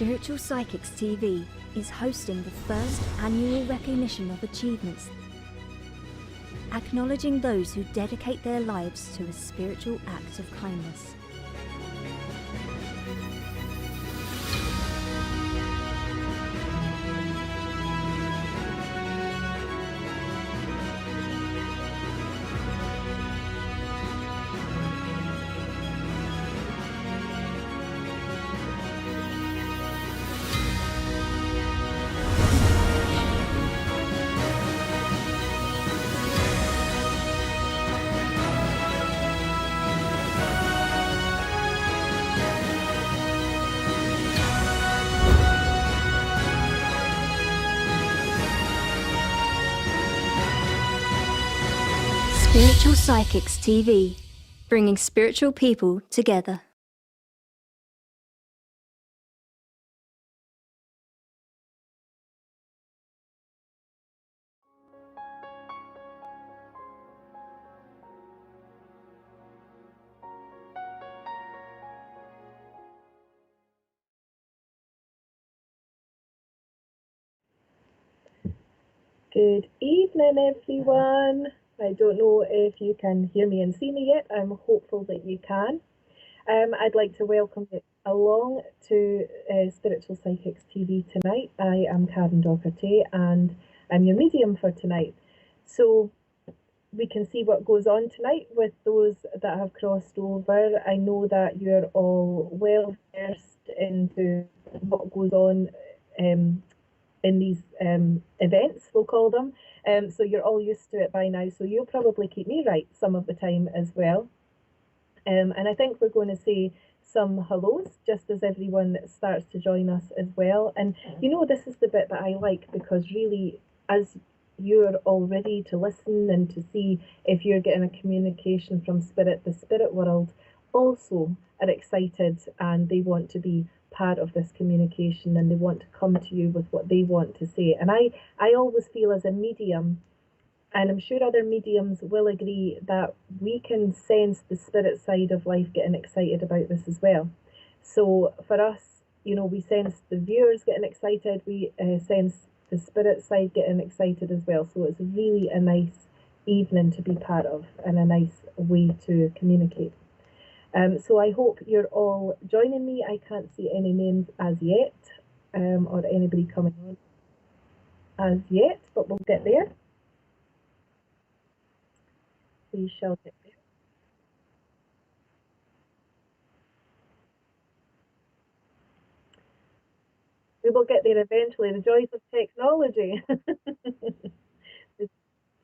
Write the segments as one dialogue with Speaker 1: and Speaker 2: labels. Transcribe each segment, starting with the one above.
Speaker 1: Spiritual Psychics TV is hosting the first annual recognition of achievements, acknowledging those who dedicate their lives to a spiritual act of kindness. Spiritual Psychics TV, bringing spiritual people together.
Speaker 2: Good evening, everyone. I don't know if you can hear me and see me yet. I'm hopeful that you can. I'd like to welcome you along to Spiritual Psychics TV tonight. I am Karen Docherty and I'm your medium for tonight. So we can see what goes on tonight with those that have crossed over. I know that you're all well versed into what goes on in these events, we'll call them. So you're all used to it by now, so you'll probably keep me right some of the time as well. And I think we're going to say some hellos just as everyone starts to join us as well. And you know, this is the bit that I like, because really, as you're all ready to listen and to see if you're getting a communication from spirit, the spirit world also are excited and they want to be part of this communication and they want to come to you with what they want to say. And I always feel as a medium, and I'm sure other mediums will agree, that we can sense the spirit side of life getting excited about this as well. So for us, you know, we sense the viewers getting excited, we sense the spirit side getting excited as well. So it's really a nice evening to be part of and a nice way to communicate. So I hope you're all joining me. I can't see any names as yet, or anybody coming on as yet, but we'll get there. We shall get there. We will get there eventually. The joys of technology. The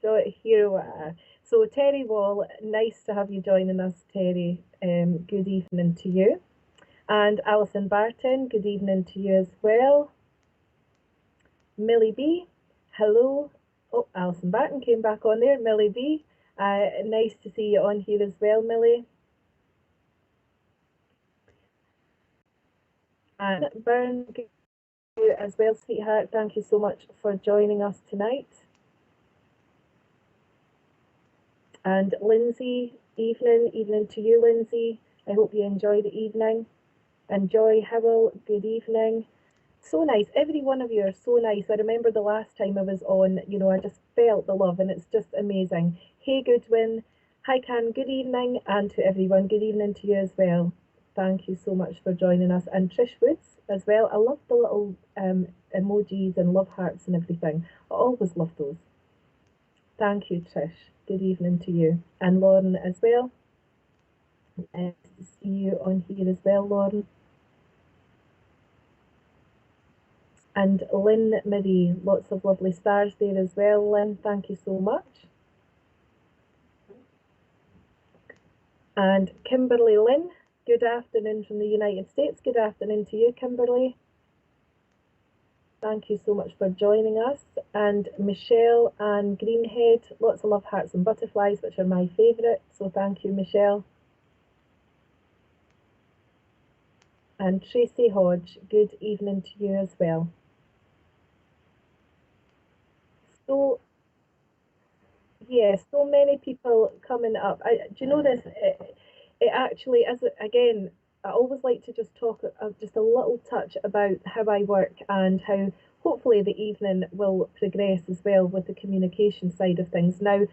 Speaker 2: joy here. So Terry Wall, nice to have you joining us, Terry. Good evening to you. And Alison Barton, good evening to you as well. Millie B, hello. Oh, Alison Barton came back on there. Millie B, nice to see you on here as well, Millie. And Byrne, you as well, sweetheart. Thank you so much for joining us tonight. And Lindsay, evening to you, Lindsay. I hope you enjoy the evening. And Joy Howell, good evening. So nice. Every one of you are so nice. I remember the last time I was on, you know, I just felt the love and it's just amazing. Hey Goodwin, hi Can, good evening. And to everyone, good evening to you as well. Thank you so much for joining us. And Trish Woods as well. I love the little emojis and love hearts and everything. I always love those. Thank you, Trish. Good evening to you. And Lauren as well. Nice to see you on here as well, Lauren. And Lynn Marie, lots of lovely stars there as well, Lynn. Thank you so much. And Kimberly Lynn, good afternoon from the United States. Good afternoon to you, Kimberly. Thank you so much for joining us. And Michelle and Greenhead, lots of love hearts and butterflies, which are my favourite. So thank you, Michelle. And Tracy Hodge, good evening to you as well. So, yeah, so many people coming up. Do you know this? It actually, again, I always like to just talk just a little touch about how I work and how hopefully the evening will progress as well with the communication side of things. Now,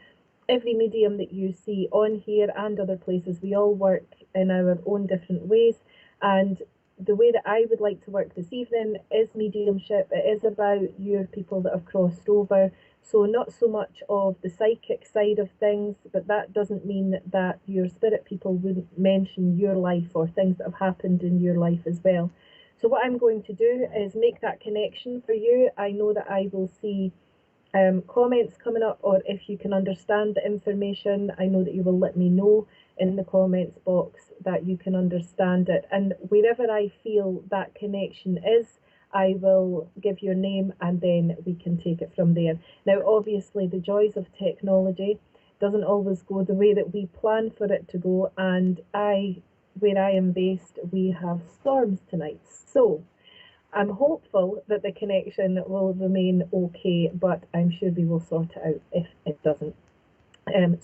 Speaker 2: every medium that you see on here and other places, we all work in our own different ways. And the way that I would like to work this evening is mediumship. It is about your people that have crossed over. So, not so much of the psychic side of things, but that doesn't mean that your spirit people wouldn't mention your life or things that have happened in your life as well. So, what I'm going to do is make that connection for you. I know that I will see comments coming up, or if you can understand the information, I know that you will let me know in the comments box that you can understand it. And wherever I feel that connection is, I will give your name and then we can take it from there. Now, obviously, the joys of technology doesn't always go the way that we plan for it to go, and where I am based, we have storms tonight. So I'm hopeful that the connection will remain okay, but I'm sure we will sort it out if it doesn't. And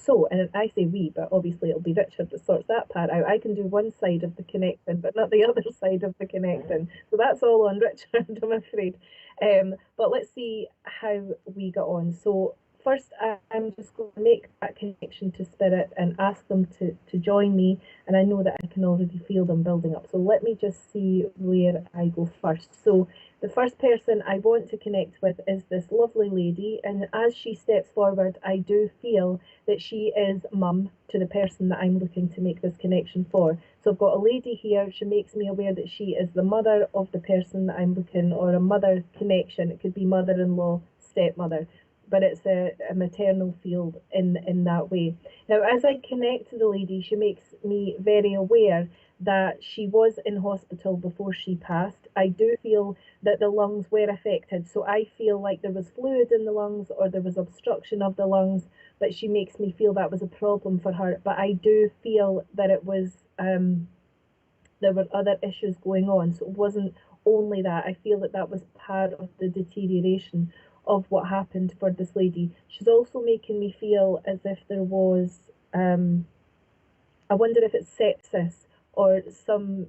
Speaker 2: I say we, but obviously it'll be Richard that sorts that part out. I can do one side of the connection, but not the other side of the connection. So that's all on Richard, I'm afraid. But let's see how we get on. So first, I'm just going to make that connection to spirit and ask them to join me. And I know that I can already feel them building up. So let me just see where I go first. So the first person I want to connect with is this lovely lady, and as she steps forward, I do feel that she is mum to the person that I'm looking to make this connection for. So I've got a lady here, she makes me aware that she is the mother of the person that I'm looking, or a mother connection. It could be mother-in-law, stepmother, but it's a maternal field in that way. Now, as I connect to the lady, she makes me very aware that she was in hospital before she passed. I do feel that the lungs were affected, so I feel like there was fluid in the lungs or there was obstruction of the lungs, but she makes me feel that was a problem for her. But I do feel that it was there were other issues going on, so it wasn't only that. I feel that that was part of the deterioration of what happened for this lady. She's also making me feel as if there was I wonder if it's sepsis or some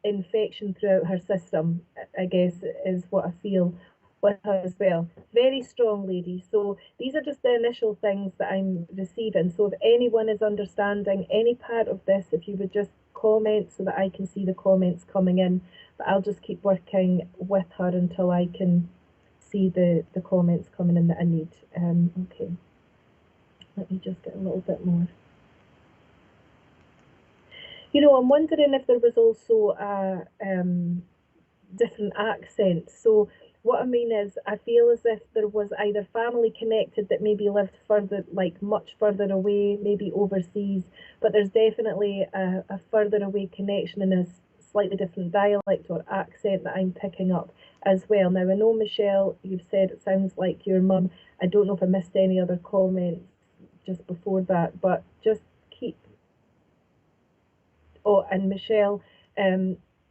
Speaker 2: infection throughout her system, I guess, is what I feel with her as well. Very strong lady. So these are just the initial things that I'm receiving. So if anyone is understanding any part of this, if you would just comment so that I can see the comments coming in. But I'll just keep working with her until I can see the comments coming in that I need. Okay. Let me just get a little bit more. You know, I'm wondering if there was also a different accent. So what I mean is, I feel as if there was either family connected that maybe lived further, like much further away, maybe overseas, but there's definitely a further away connection in a slightly different dialect or accent that I'm picking up as well. Now, I know, Michelle, you've said it sounds like your mum. I don't know if I missed any other comments just before that, but just keep. Oh, and Michelle,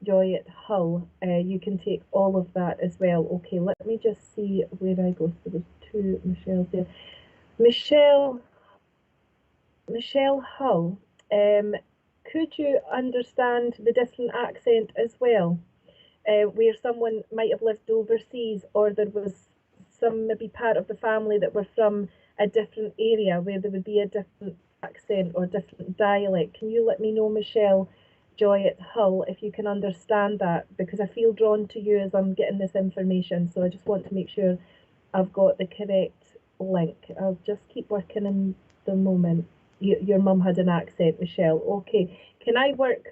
Speaker 2: Joy at Hull, you can take all of that as well. Okay, let me just see where I go. So there's two Michelles there. Michelle Hull, could you understand the different accent as well? Where someone might have lived overseas, or there was some maybe part of the family that were from a different area where there would be a different accent or different dialect. Can you let me know, Michelle Joy at Hull, if you can understand that? Because I feel drawn to you as I'm getting this information, so I just want to make sure I've got the correct link. I'll just keep working in the moment. Your mum had an accent, Michelle. Okay, can I work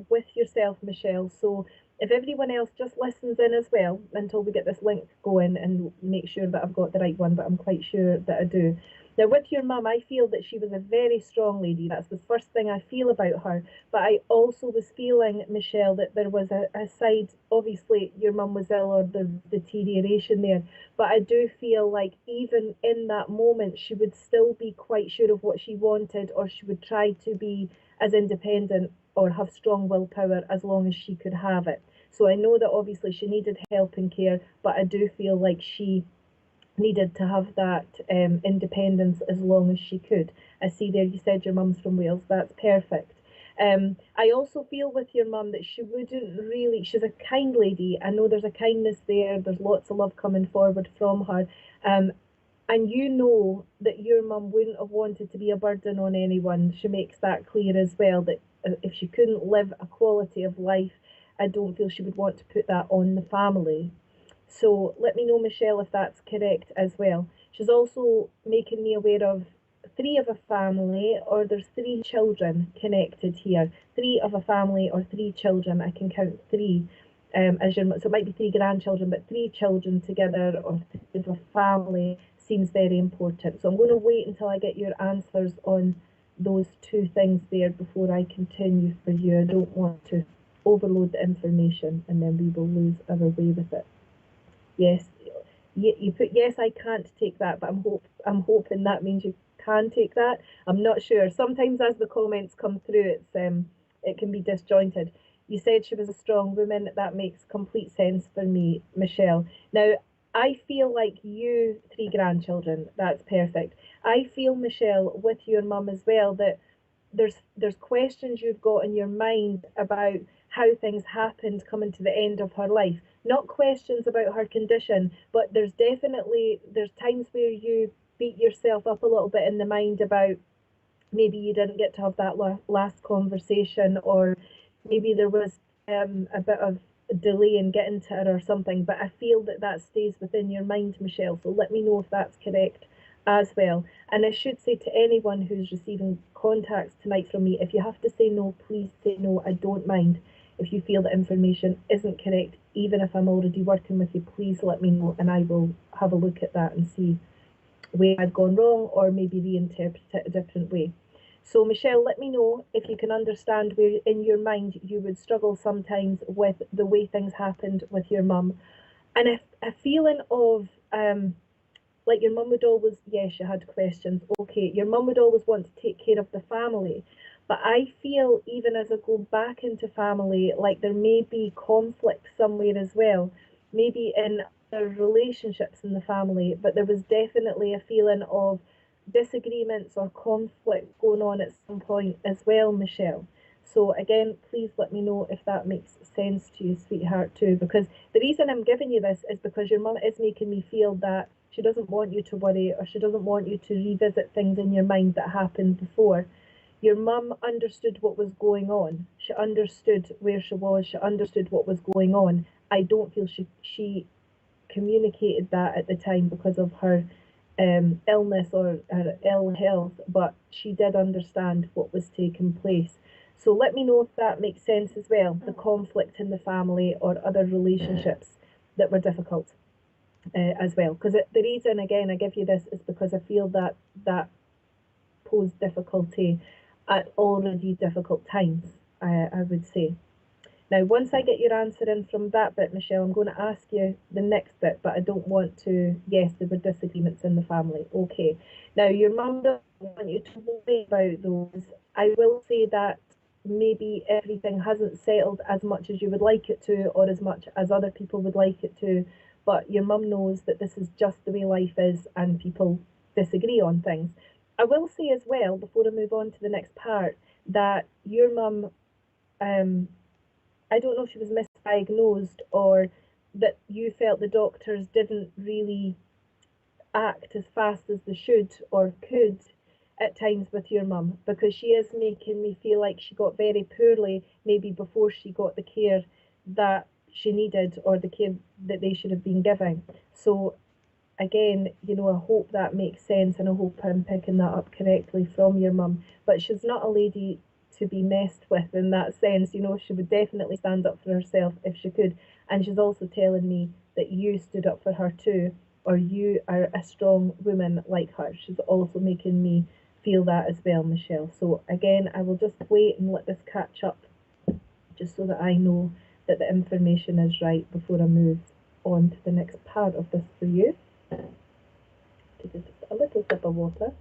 Speaker 2: with yourself, Michelle? So if everyone else just listens in as well until we get this link going and make sure that I've got the right one, but I'm quite sure that I do. Now, with your mum, I feel that she was a very strong lady. That's the first thing I feel about her. But I also was feeling, Michelle, that there was a side, obviously your mum was ill or the deterioration there, but I do feel like even in that moment, she would still be quite sure of what she wanted, or she would try to be as independent or have strong willpower as long as she could have it. So I know that obviously she needed help and care, but I do feel like she needed to have that independence as long as she could. I see there you said your mum's from Wales. That's perfect. I also feel with your mum that she wouldn't really, she's a kind lady. I know there's a kindness there, there's lots of love coming forward from her. Um, and you know that your mum wouldn't have wanted to be a burden on anyone. She makes that clear as well, that if she couldn't live a quality of life, I don't feel she would want to put that on the family. So let me know, Michelle, if that's correct as well. She's also making me aware of three of a family, or there's three children connected here. Three of a family or three children. I can count three as your, so it might be three grandchildren, but three children together or three of a family seems very important. So I'm going to wait until I get your answers on those two things there before I continue for you. I don't want to overload the information and then we will lose our way with it. Yes, you put yes, I can't take that, but I'm hoping that means you can take that. I'm not sure. Sometimes as the comments come through, it can be disjointed. You said she was a strong woman. That makes complete sense for me, Michelle. Now, I feel like you, three grandchildren, that's perfect. I feel, Michelle, with your mum as well, that there's questions you've got in your mind about how things happened coming to the end of her life. Not questions about her condition, but there's times where you beat yourself up a little bit in the mind about maybe you didn't get to have that last conversation, or maybe there was a bit of delay in getting to her or something. But I feel that that stays within your mind, Michelle. So let me know if that's correct as well. And I should say to anyone who's receiving contacts tonight from me, if you have to say no, please say no. I don't mind. If you feel the information isn't correct, even if I'm already working with you, please let me know and I will have a look at that and see where I've gone wrong or maybe reinterpret it a different way. So Michelle, let me know if you can understand where in your mind you would struggle sometimes with the way things happened with your mum. And a feeling of like your mum would always, yes, you had questions. Okay, your mum would always want to take care of the family. But I feel even as I go back into family, like there may be conflict somewhere as well. Maybe in their relationships in the family, but there was definitely a feeling of disagreements or conflict going on at some point as well, Michelle. So again, please let me know if that makes sense to you, sweetheart, too, because the reason I'm giving you this is because your mum is making me feel that she doesn't want you to worry, or she doesn't want you to revisit things in your mind that happened before. Your mum understood what was going on. She understood where she was. She understood what was going on. I don't feel she communicated that at the time because of her illness or her ill health, but she did understand what was taking place. So let me know if that makes sense as well, the conflict in the family or other relationships that were difficult as well. Because the reason, again, I give you this is because I feel that that posed difficulty at already difficult times, I would say. Now, once I get your answer in from that bit, Michelle, I'm going to ask you the next bit, but I don't want to, yes, there were disagreements in the family. Okay. Now, your mum doesn't want you to worry about those. I will say that maybe everything hasn't settled as much as you would like it to, or as much as other people would like it to, but your mum knows that this is just the way life is and people disagree on things. I will say as well, before I move on to the next part, that your mum, I don't know if she was misdiagnosed or that you felt the doctors didn't really act as fast as they should or could at times with your mum, because she is making me feel like she got very poorly maybe before she got the care that she needed or the care that they should have been giving. So again, I hope that makes sense and I hope I'm picking that up correctly from your mum. But she's not a lady to be messed with in that sense. She would definitely stand up for herself if she could. And she's also telling me that you stood up for her too, or you are a strong woman like her. She's also making me feel that as well, Michelle. So again, I will just wait and let this catch up just so that I know that the information is right before I move on to the next part of this for you. Take just a little sip of water.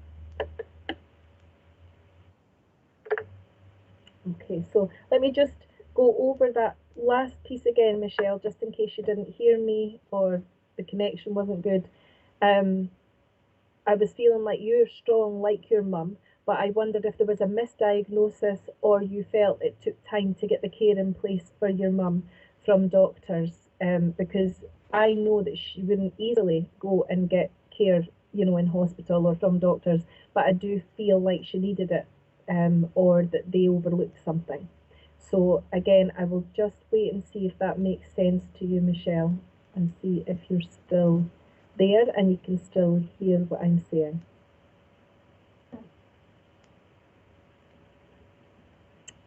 Speaker 2: Okay, so let me just go over that last piece again, Michelle, just in case you didn't hear me or the connection wasn't good. I was feeling like you're strong like your mum, but I wondered if there was a misdiagnosis or you felt it took time to get the care in place for your mum from doctors, because I know that she wouldn't easily go and get care, in hospital or from doctors, but I do feel like she needed it, or that they overlooked something. So again, I will just wait and see if that makes sense to you, Michelle, and see if you're still there and you can still hear what I'm saying.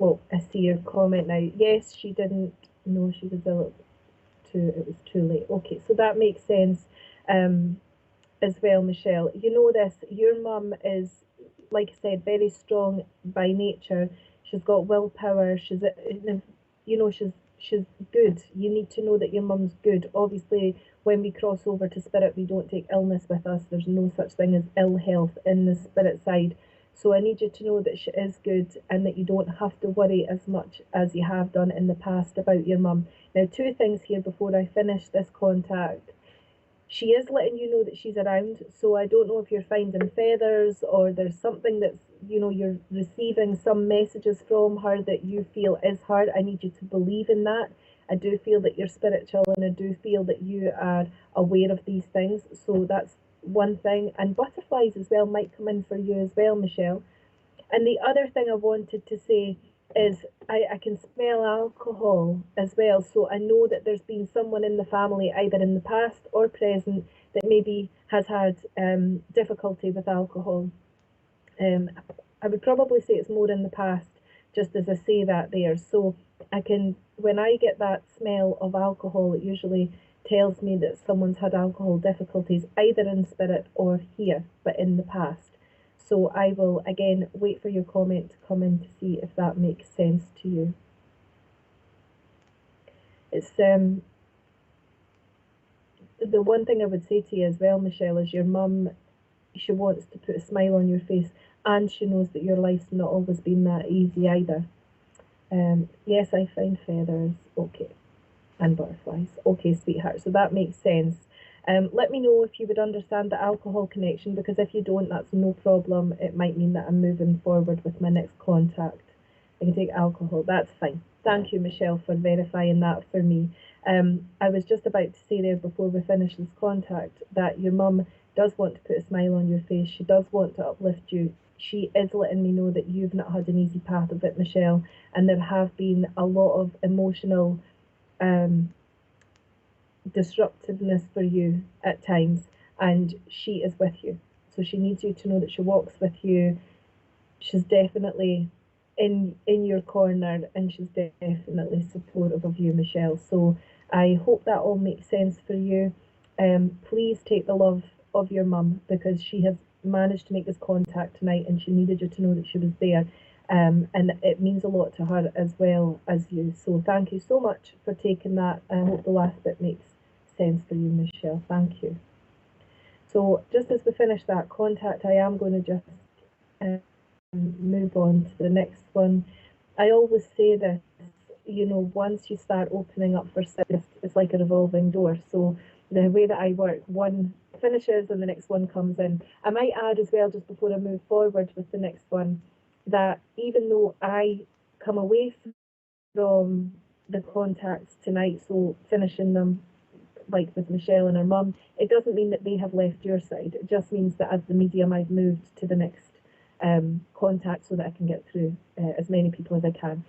Speaker 2: Oh, I see your comment now. Yes, she didn't know she was ill. It was too late. Okay, so that makes sense, as well, Michelle. You know this. Your mum is, like I said, very strong by nature. She's got willpower. She's good. You need to know that your mum's good. Obviously, when we cross over to spirit, we don't take illness with us. There's no such thing as ill health in the spirit side. So I need you to know that she is good and that you don't have to worry as much as you have done in the past about your mum. Now, two things here before I finish this contact. She is letting you know that she's around, so I don't know if you're finding feathers or there's something that's, you're receiving some messages from her that you feel is her. I need you to believe in that. I do feel that you're spiritual and I do feel that you are aware of these things, so that's one thing. And butterflies as well might come in for you as well, Michelle. And the other thing I wanted to say is I can smell alcohol as well. So I know that there's been someone in the family, either in the past or present, that maybe has had difficulty with alcohol. I would probably say it's more in the past, just as I say that there. So when I get that smell of alcohol, it usually tells me that someone's had alcohol difficulties, either in spirit or here, but in the past. So I will again wait for your comment to come in to see if that makes sense to you. It's the one thing I would say to you as well, Michelle, is your mum, she wants to put a smile on your face, and she knows that your life's not always been that easy either. Yes, I find feathers. Okay. And butterflies. Okay, sweetheart. So that makes sense. Let me know if you would understand the alcohol connection, because if you don't, that's no problem. It might mean that I'm moving forward with my next contact. I can take alcohol. That's fine. Thank you, Michelle, for verifying that for me. I was just about to say there before we finish this contact that your mum does want to put a smile on your face. She does want to uplift you. She is letting me know that you've not had an easy path of it, Michelle, and there have been a lot of emotional disruptiveness for you at times, and she is with you. So she needs you to know that she walks with you. She's definitely in your corner, and she's definitely supportive of you, Michelle. So I hope that all makes sense for you. Please take the love of your mum, because she has managed to make this contact tonight, and she needed you to know that she was there. And it means a lot to her as well as you. So thank you so much for taking that. I hope the last bit makes sense for you, Michelle. Thank you. So just as we finish that contact, I am going to just move on to the next one. I always say this, once you start opening up for spirit, it's like a revolving door. So the way that I work, one finishes and the next one comes in. I might add as well, just before I move forward with the next one, that even though I come away from the contacts tonight, so finishing them like with Michelle and her mum, it doesn't mean that they have left your side. It just means that as the medium, I've moved to the next contact so that I can get through as many people as I can.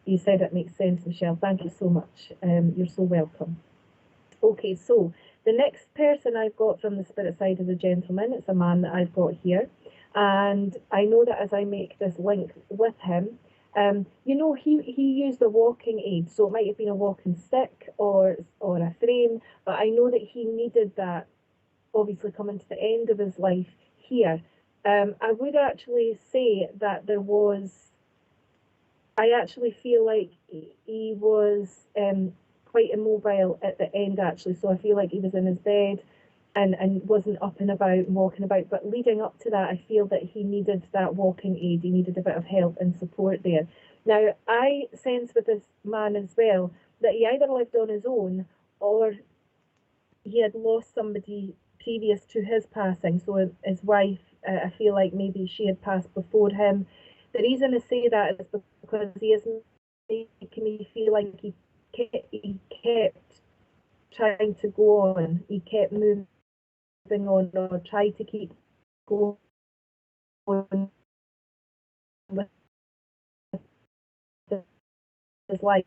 Speaker 2: You said it makes sense, Michelle. Thank you so much. You're so welcome. Okay, so the next person I've got from the spirit side is a gentleman. It's a man that I've got here. And I know that as I make this link with him, he used a walking aid, so it might have been a walking stick or a frame, but I know that he needed that, obviously coming to the end of his life here. I would actually say that I actually feel like he was quite immobile at the end, actually, so I feel like he was in his bed and wasn't up and about and walking about. But leading up to that, I feel that he needed that walking aid. He needed a bit of help and support there. Now, I sense with this man as well that he either lived on his own or he had lost somebody previous to his passing. So his wife, I feel like maybe she had passed before him. The reason I say that is because he is making me feel like he kept trying to go on. He kept moving on or tried to keep going with his life.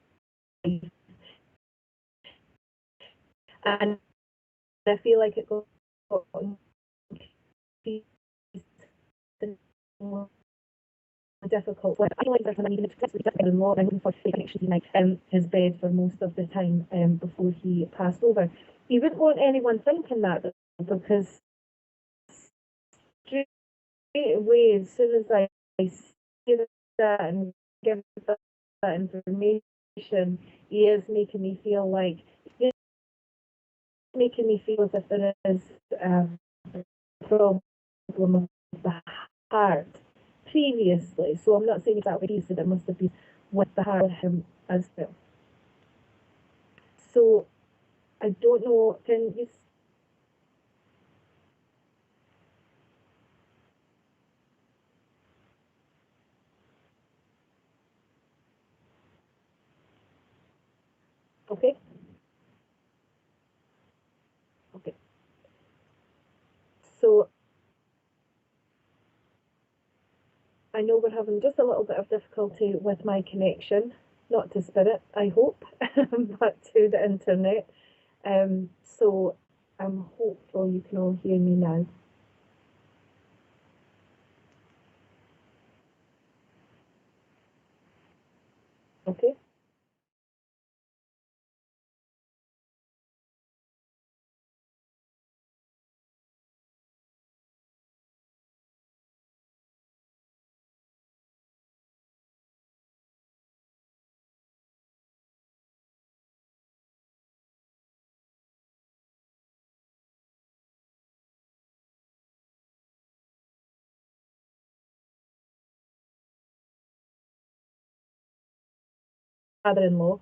Speaker 2: And I feel like it got more difficult. I feel like there's an even in law, and I'm looking for fake connections in his bed for most of the time before he passed over. You wouldn't want anyone thinking that, because straight away, as soon as I see that and give that information, he is making me feel like making me feel as if there is a problem of the heart previously. So I'm not saying that what he said, it must have been with the heart of him as well. So I don't know, can you? Okay. Okay. So I know we're having just a little bit of difficulty with my connection, not to Spirit, I hope, but to the internet. So I'm hopeful you can all hear me now. Okay. Father-in-law.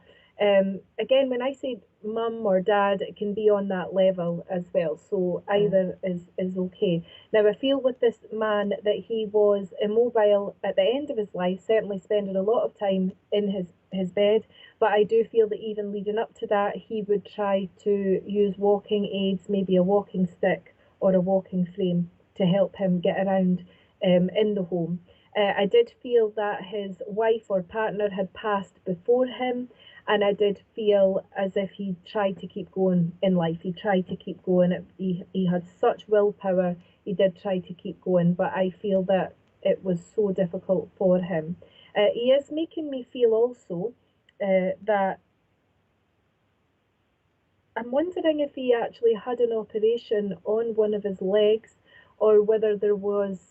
Speaker 2: Again, when I say mum or dad, it can be on that level as well. So either is okay. Now I feel with this man that he was immobile at the end of his life, certainly spending a lot of time in his bed. But I do feel that even leading up to that, he would try to use walking aids, maybe a walking stick or a walking frame to help him get around in the home. I did feel that his wife or partner had passed before him, and I did feel as if he tried to keep going in life. He tried to keep going. He had such willpower. He did try to keep going, but I feel that it was so difficult for him. He is making me feel also that I'm wondering if he actually had an operation on one of his legs, or whether there was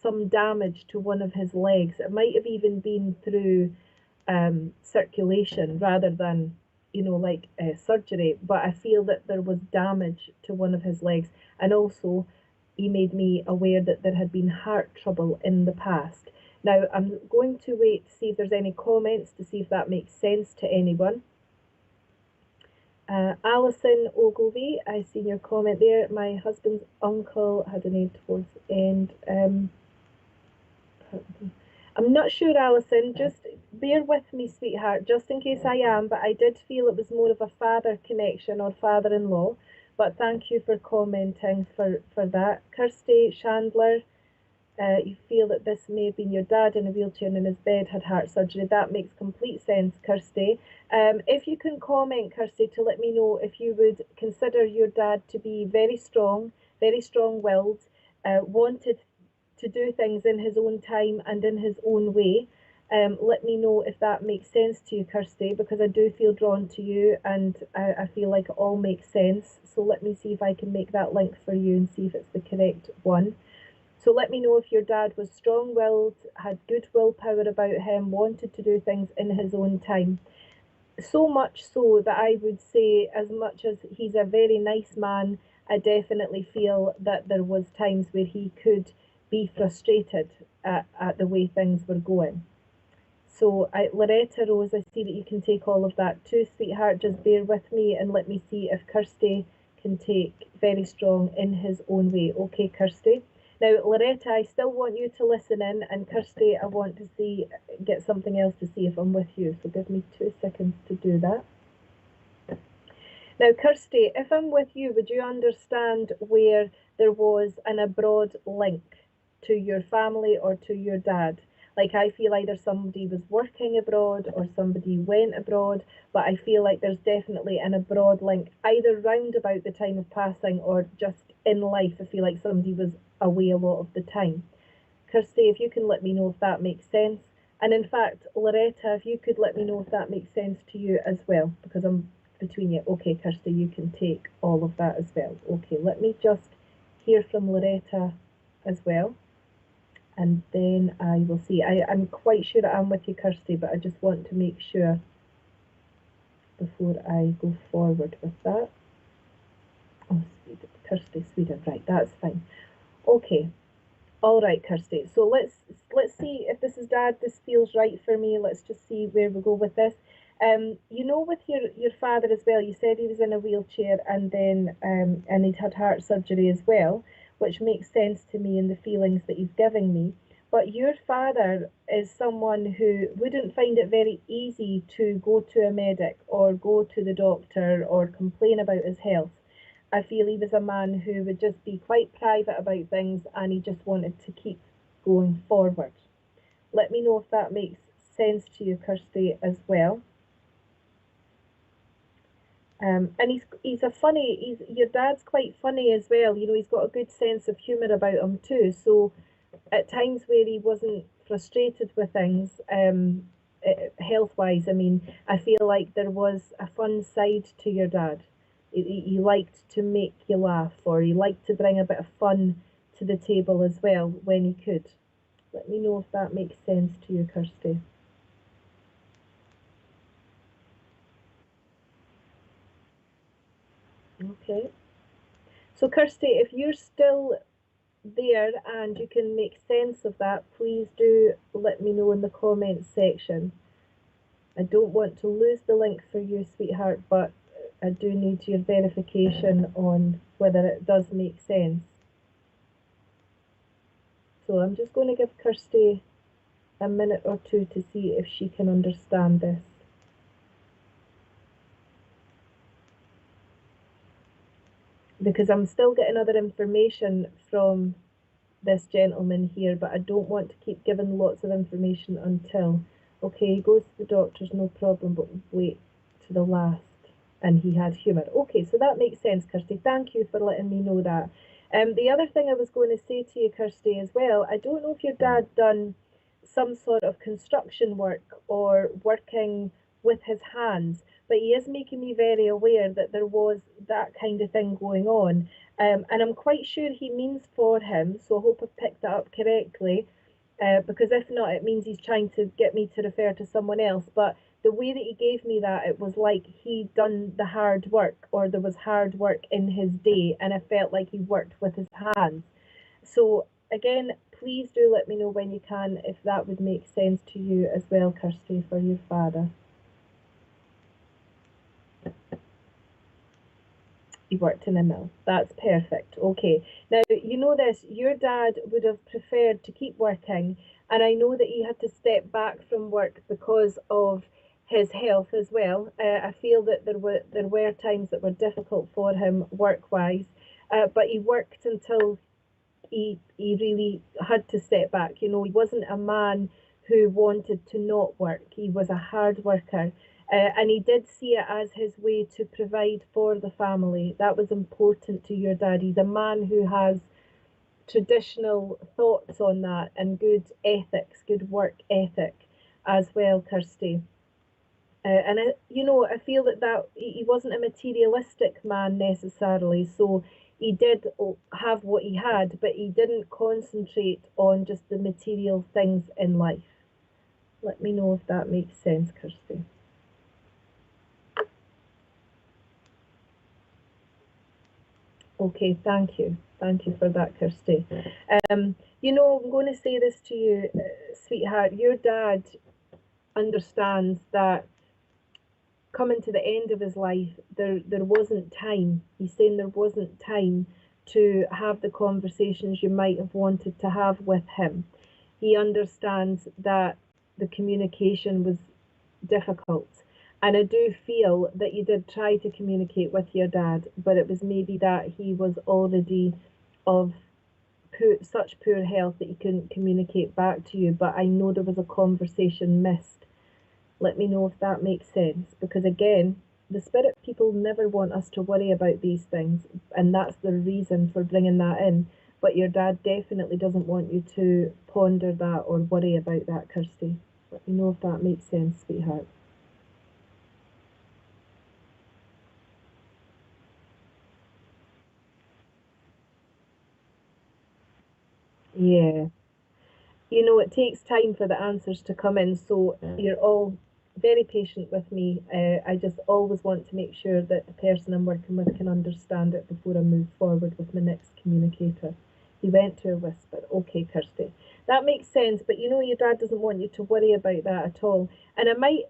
Speaker 2: some damage to one of his legs. It might have even been through circulation rather than, like surgery. But I feel that there was damage to one of his legs. And also, he made me aware that there had been heart trouble in the past. Now, I'm going to wait to see if there's any comments to see if that makes sense to anyone. Alison Ogilvie, I seen your comment there. My husband's uncle had a name towards the end. I'm not sure, Alison. Just bear with me, sweetheart, just in case I am. But I did feel it was more of a father connection or father-in-law. But thank you for commenting for that. Kirsty Chandler, you feel that this may have been your dad in a wheelchair and in his bed had heart surgery. That makes complete sense, Kirsty. If you can comment, Kirsty, to let me know if you would consider your dad to be very strong-willed, wanted to do things in his own time and in his own way. Let me know if that makes sense to you, Kirsty, because I do feel drawn to you, and I feel like it all makes sense. So let me see if I can make that link for you and see if it's the correct one. So let me know if your dad was strong-willed, had good willpower about him, wanted to do things in his own time. So much so that I would say, as much as he's a very nice man, I definitely feel that there was times where he could be frustrated at the way things were going. So Loretta Rose, I see that you can take all of that too, sweetheart. Just bear with me and let me see if Kirsty can take very strong in his own way. Okay, Kirsty. Now, Loretta, I still want you to listen in, and Kirsty, I want to get something else to see if I'm with you. So give me 2 seconds to do that. Now, Kirsty, if I'm with you, would you understand where there was an abroad link to your family or to your dad? Like, I feel either somebody was working abroad or somebody went abroad, but I feel like there's definitely an abroad link, either round about the time of passing or just in life. I feel like somebody was away a lot of the time. Kirsty, if you can let me know if that makes sense. And in fact, Loretta, if you could let me know if that makes sense to you as well, because I'm between you. Okay, Kirsty, you can take all of that as well. Okay, let me just hear from Loretta as well, and then I will see. I'm quite sure I'm with you, Kirsty, but I just want to make sure before I go forward with that. Oh, Kirsty, Sweden, right, that's fine. Okay, all right, Kirsty. So let's see if this is Dad. This feels right for me. Let's just see where we go with this. You know, with your father as well, you said he was in a wheelchair and then and he'd had heart surgery as well, which makes sense to me in the feelings that he's giving me. But your father is someone who wouldn't find it very easy to go to a medic or go to the doctor or complain about his health. I feel he was a man who would just be quite private about things, and he just wanted to keep going forward. Let me know if that makes sense to you, Kirsty, as well. And your dad's quite funny as well. You know, he's got a good sense of humour about him too. So at times where he wasn't frustrated with things, health-wise, I mean, I feel like there was a fun side to your dad. He liked to make you laugh, or he liked to bring a bit of fun to the table as well when he could. Let me know if that makes sense to you, Kirsty. Okay. So, Kirsty, if you're still there and you can make sense of that, please do let me know in the comments section. I don't want to lose the link for you, sweetheart, but I do need your verification on whether it does make sense. So I'm just going to give Kirsty a minute or two to see if she can understand this. Because I'm still getting other information from this gentleman here, but I don't want to keep giving lots of information until. Okay, he goes to the doctors, no problem, but wait to the last. And he had humour. Okay, so that makes sense, Kirsty. Thank you for letting me know that. The other thing I was going to say to you, Kirsty, as well, I don't know if your dad done some sort of construction work or working with his hands, but he is making me very aware that there was that kind of thing going on. And I'm quite sure he means for him, so I hope I've picked that up correctly, because if not, it means he's trying to get me to refer to someone else. But the way that he gave me that, it was like he'd done the hard work, or there was hard work in his day, and I felt like he worked with his hands. So again, please do let me know when you can if that would make sense to you as well, Kirsty, for your father. He worked in a mill. That's perfect. Okay. Now, you know this, your dad would have preferred to keep working, and I know that he had to step back from work because of his health as well. I feel that there were times that were difficult for him work-wise, but he worked until he really had to step back. You know, he wasn't a man who wanted to not work. He was a hard worker. And he did see it as his way to provide for the family. That was important to your dad. He's a man who has traditional thoughts on that and good ethics, good work ethic as well, Kirsty. And I feel that he wasn't a materialistic man necessarily. So he did have what he had, but he didn't concentrate on just the material things in life. Let me know if that makes sense, Kirsty. Okay, thank you. Thank you for that, Kirsty. I'm going to say this to you, sweetheart. Your dad understands that coming to the end of his life, there wasn't time. He's saying there wasn't time to have the conversations you might have wanted to have with him. He understands that the communication was difficult. And I do feel that you did try to communicate with your dad, but it was maybe that he was already of such poor health that he couldn't communicate back to you. But I know there was a conversation missed. Let me know if that makes sense, because again, the spirit people never want us to worry about these things, and that's the reason for bringing that in. But your dad definitely doesn't want you to ponder that or worry about that, Kirsty. Let me know if that makes sense, sweetheart. Yeah. You know, it takes time for the answers to come in, so you're all very patient with me. I just always want to make sure that the person I'm working with can understand it before I move forward with my next communicator. He went to a whisper. Okay, Kirsty. That makes sense, but you know, your dad doesn't want you to worry about that at all. And I might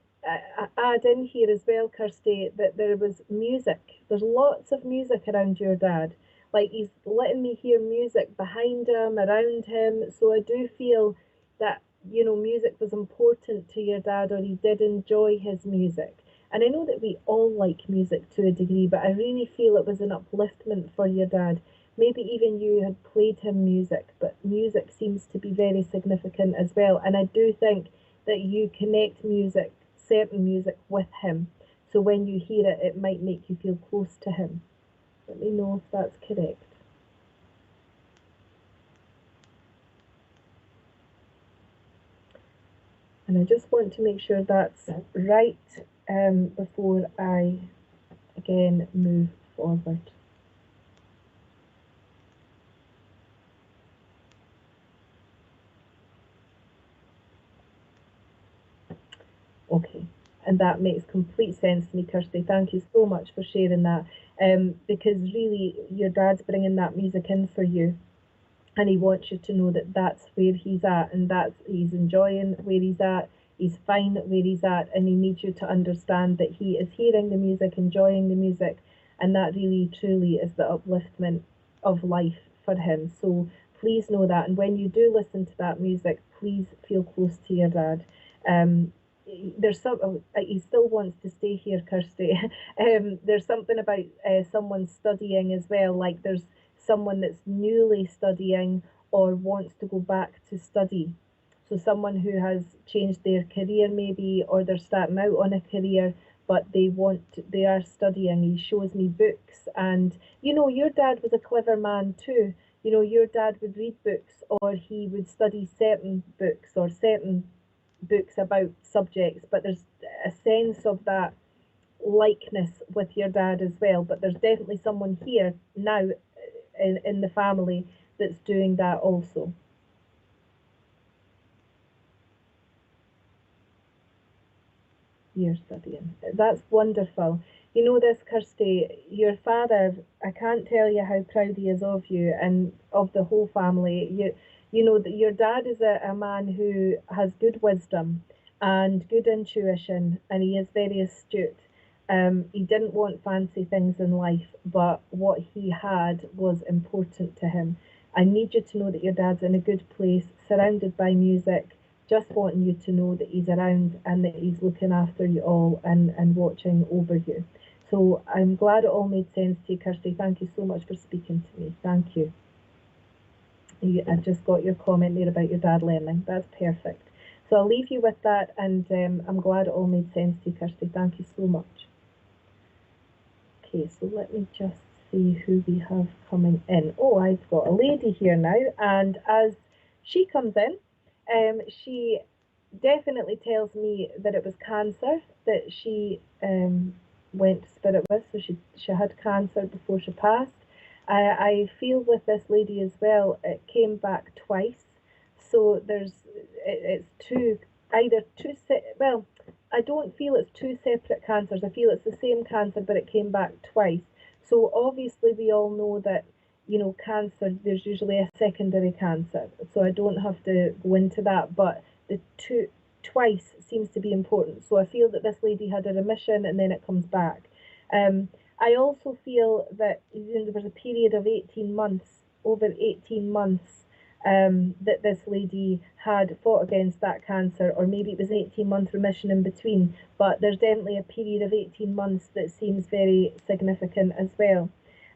Speaker 2: add in here as well, Kirsty, that there was music. There's lots of music around your dad. Like he's letting me hear music behind him, around him. So I do feel that, you know, music was important to your dad, or he did enjoy his music. And I know that we all like music to a degree, but I really feel it was an upliftment for your dad. Maybe even you had played him music, but music seems to be very significant as well. And I do think that you connect music, certain music, with him. So when you hear it, it might make you feel close to him. Let me know if that's correct. And I just want to make sure that's right before I again move forward. Okay, and that makes complete sense to me, Kirsty. Thank you so much for sharing that. Because really, your dad's bringing that music in for you, and he wants you to know that that's where he's at, and that's he's enjoying where he's at. He's fine where he's at, and he needs you to understand that he is hearing the music, enjoying the music, and that really truly is the upliftment of life for him. So please know that, and when you do listen to that music, please feel close to your dad. Um, there's some he still wants to stay here, Kirsty. There's something about someone studying as well, like there's someone that's newly studying or wants to go back to study. So someone who has changed their career maybe, or they're starting out on a career, but they are studying. He shows me books, and you know, your dad was a clever man too. You know, your dad would read books, or he would study certain books or certain books about subjects, but there's a sense of that likeness with your dad as well. But there's definitely someone here now in the family that's doing that also. You're studying. That's wonderful. You know this, Kirsty, your father, I can't tell you how proud he is of you and of the whole family. You know that your dad is a man who has good wisdom and good intuition, and he is very astute. He didn't want fancy things in life, but what he had was important to him. I need you to know that your dad's in a good place, surrounded by music, just wanting you to know that he's around and that he's looking after you all and watching over you. So I'm glad it all made sense to you, Kirsty. Thank you so much for speaking to me. Thank you. I've just got your comment there about your dad learning. That's perfect. So I'll leave you with that, and I'm glad it all made sense to you, Kirsty. Thank you so much. Okay, so let me just see who we have coming in. Oh, I've got a lady here now, and as she comes in, she definitely tells me that it was cancer that she went to spirit with. So she had cancer before she passed. I feel with this lady as well, it came back twice. So it's either two, well, I don't feel it's two separate cancers. I feel it's the same cancer, but it came back twice. So obviously we all know that, you know, cancer, there's usually a secondary cancer. So I don't have to go into that, but the two, twice seems to be important. So I feel that this lady had a remission and then it comes back. I also feel that there was a period of 18 months, over 18 months, that this lady had fought against that cancer, or maybe it was an 18-month remission in between, but there's definitely a period of 18 months that seems very significant as well.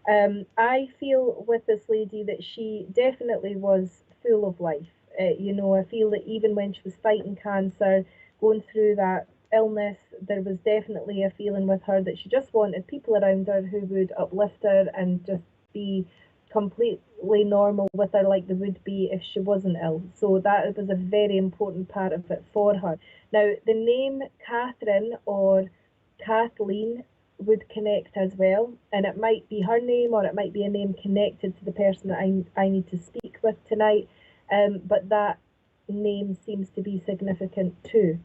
Speaker 2: I feel with this lady that she definitely was full of life. I feel that even when she was fighting cancer, going through that illness, there was definitely a feeling with her that she just wanted people around her who would uplift her and just be completely normal with her like they would be if she wasn't ill. So that was a very important part of it for her. Now, the name Catherine or Kathleen would connect as well, and it might be her name or it might be a name connected to the person that I need to speak with tonight, but that name seems to be significant too.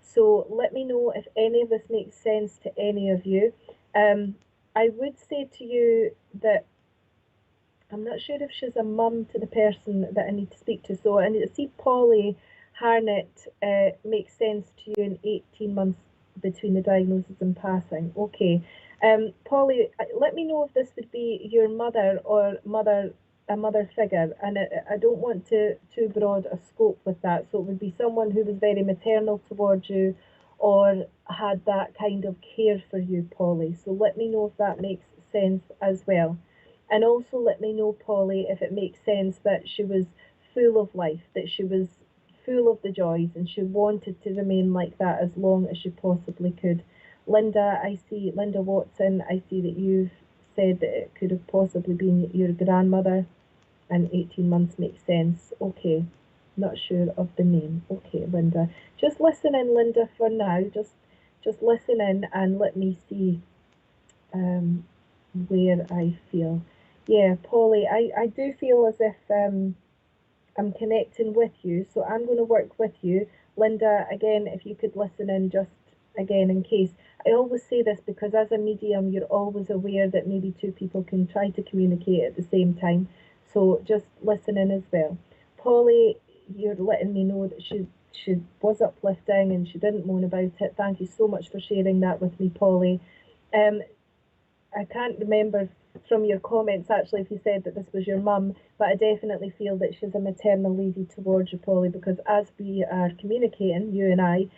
Speaker 2: So let me know if any of this makes sense to any of you. I would say to you that I'm not sure if she's a mum to the person that I need to speak to. So I need to see Polly Harnett makes sense to you in 18 months between the diagnosis and passing. Okay. Polly, let me know if this would be your mother or a mother figure. And I don't want to too broad a scope with that. So it would be someone who was very maternal towards you or had that kind of care for you, Polly. So let me know if that makes sense as well. And also let me know, Polly, if it makes sense that she was full of life, that she was full of the joys and she wanted to remain like that as long as she possibly could. Linda, Linda Watson, I see that you've said that it could have possibly been your grandmother and 18 months makes sense. Okay, not sure of the name. Okay, Linda. Just listen in, Linda, for now. Just listen in and let me see where I feel. Yeah, Polly, I do feel as if I'm connecting with you, so I'm going to work with you. Linda, again, if you could listen in just again in case. I always say this because as a medium, you're always aware that maybe two people can try to communicate at the same time. So just listen in as well. Polly, you're letting me know that she was uplifting and she didn't moan about it. Thank you so much for sharing that with me, Polly. I can't remember from your comments actually if you said that this was your mum, but I definitely feel that she's a maternal lady towards you, Polly, because as we are communicating, you and I,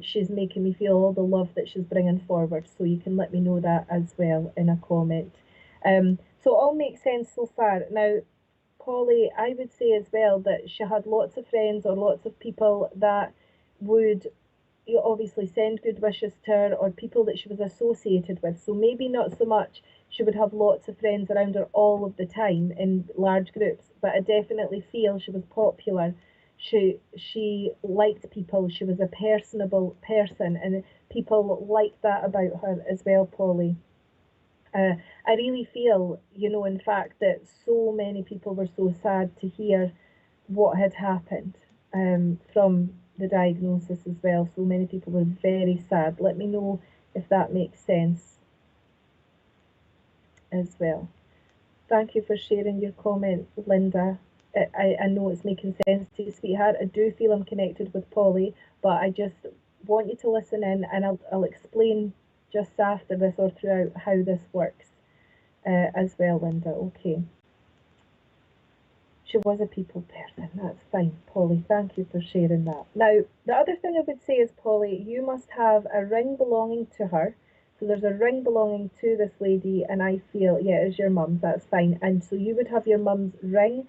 Speaker 2: she's making me feel all the love that she's bringing forward. So you can let me know that as well in a comment. So all makes sense so far. Now, Polly, I would say as well that she had lots of friends or lots of people that would obviously send good wishes to her or people that she was associated with. So maybe not so much she would have lots of friends around her all of the time in large groups, but I definitely feel she was popular. She liked people. She was a personable person, and people liked that about her as well, Polly. I really feel, in fact, that so many people were so sad to hear what had happened from the diagnosis as well. So many people were very sad. Let me know if that makes sense as well. Thank you for sharing your comment, Linda. I know it's making sense to you, sweetheart. I do feel I'm connected with Polly, but I just want you to listen in and I'll explain just after this or throughout how this works as well, Linda. Okay. She was a people person. That's fine, Polly. Thank you for sharing that. Now, the other thing I would say is, Polly, you must have a ring belonging to her. So there's a ring belonging to this lady, and I feel, yeah, it's your mum's. That's fine. And so you would have your mum's ring,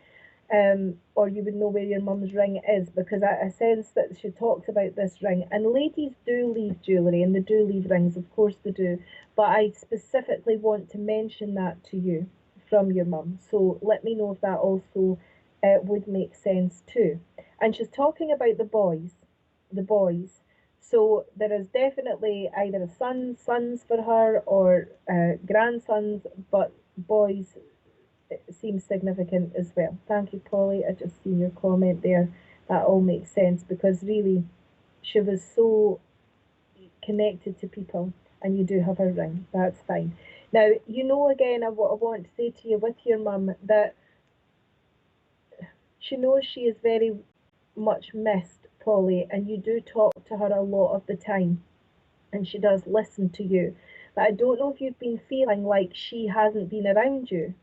Speaker 2: or you would know where your mum's ring is, because I sense that she talks about this ring. And ladies do leave jewellery, and they do leave rings, of course they do. But I specifically want to mention that to you from your mum. So let me know if that also would make sense too. And she's talking about the boys. So there is definitely either sons for her or grandsons, but boys seem significant as well. Thank you, Polly. I just seen your comment there. That all makes sense because really she was so connected to people, and you do have a ring. That's fine. Now, again, what I want to say to you with your mum, that she knows she is very much missed Polly, and you do talk to her a lot of the time, and she does listen to you. But I don't know if you've been feeling like she hasn't been around you.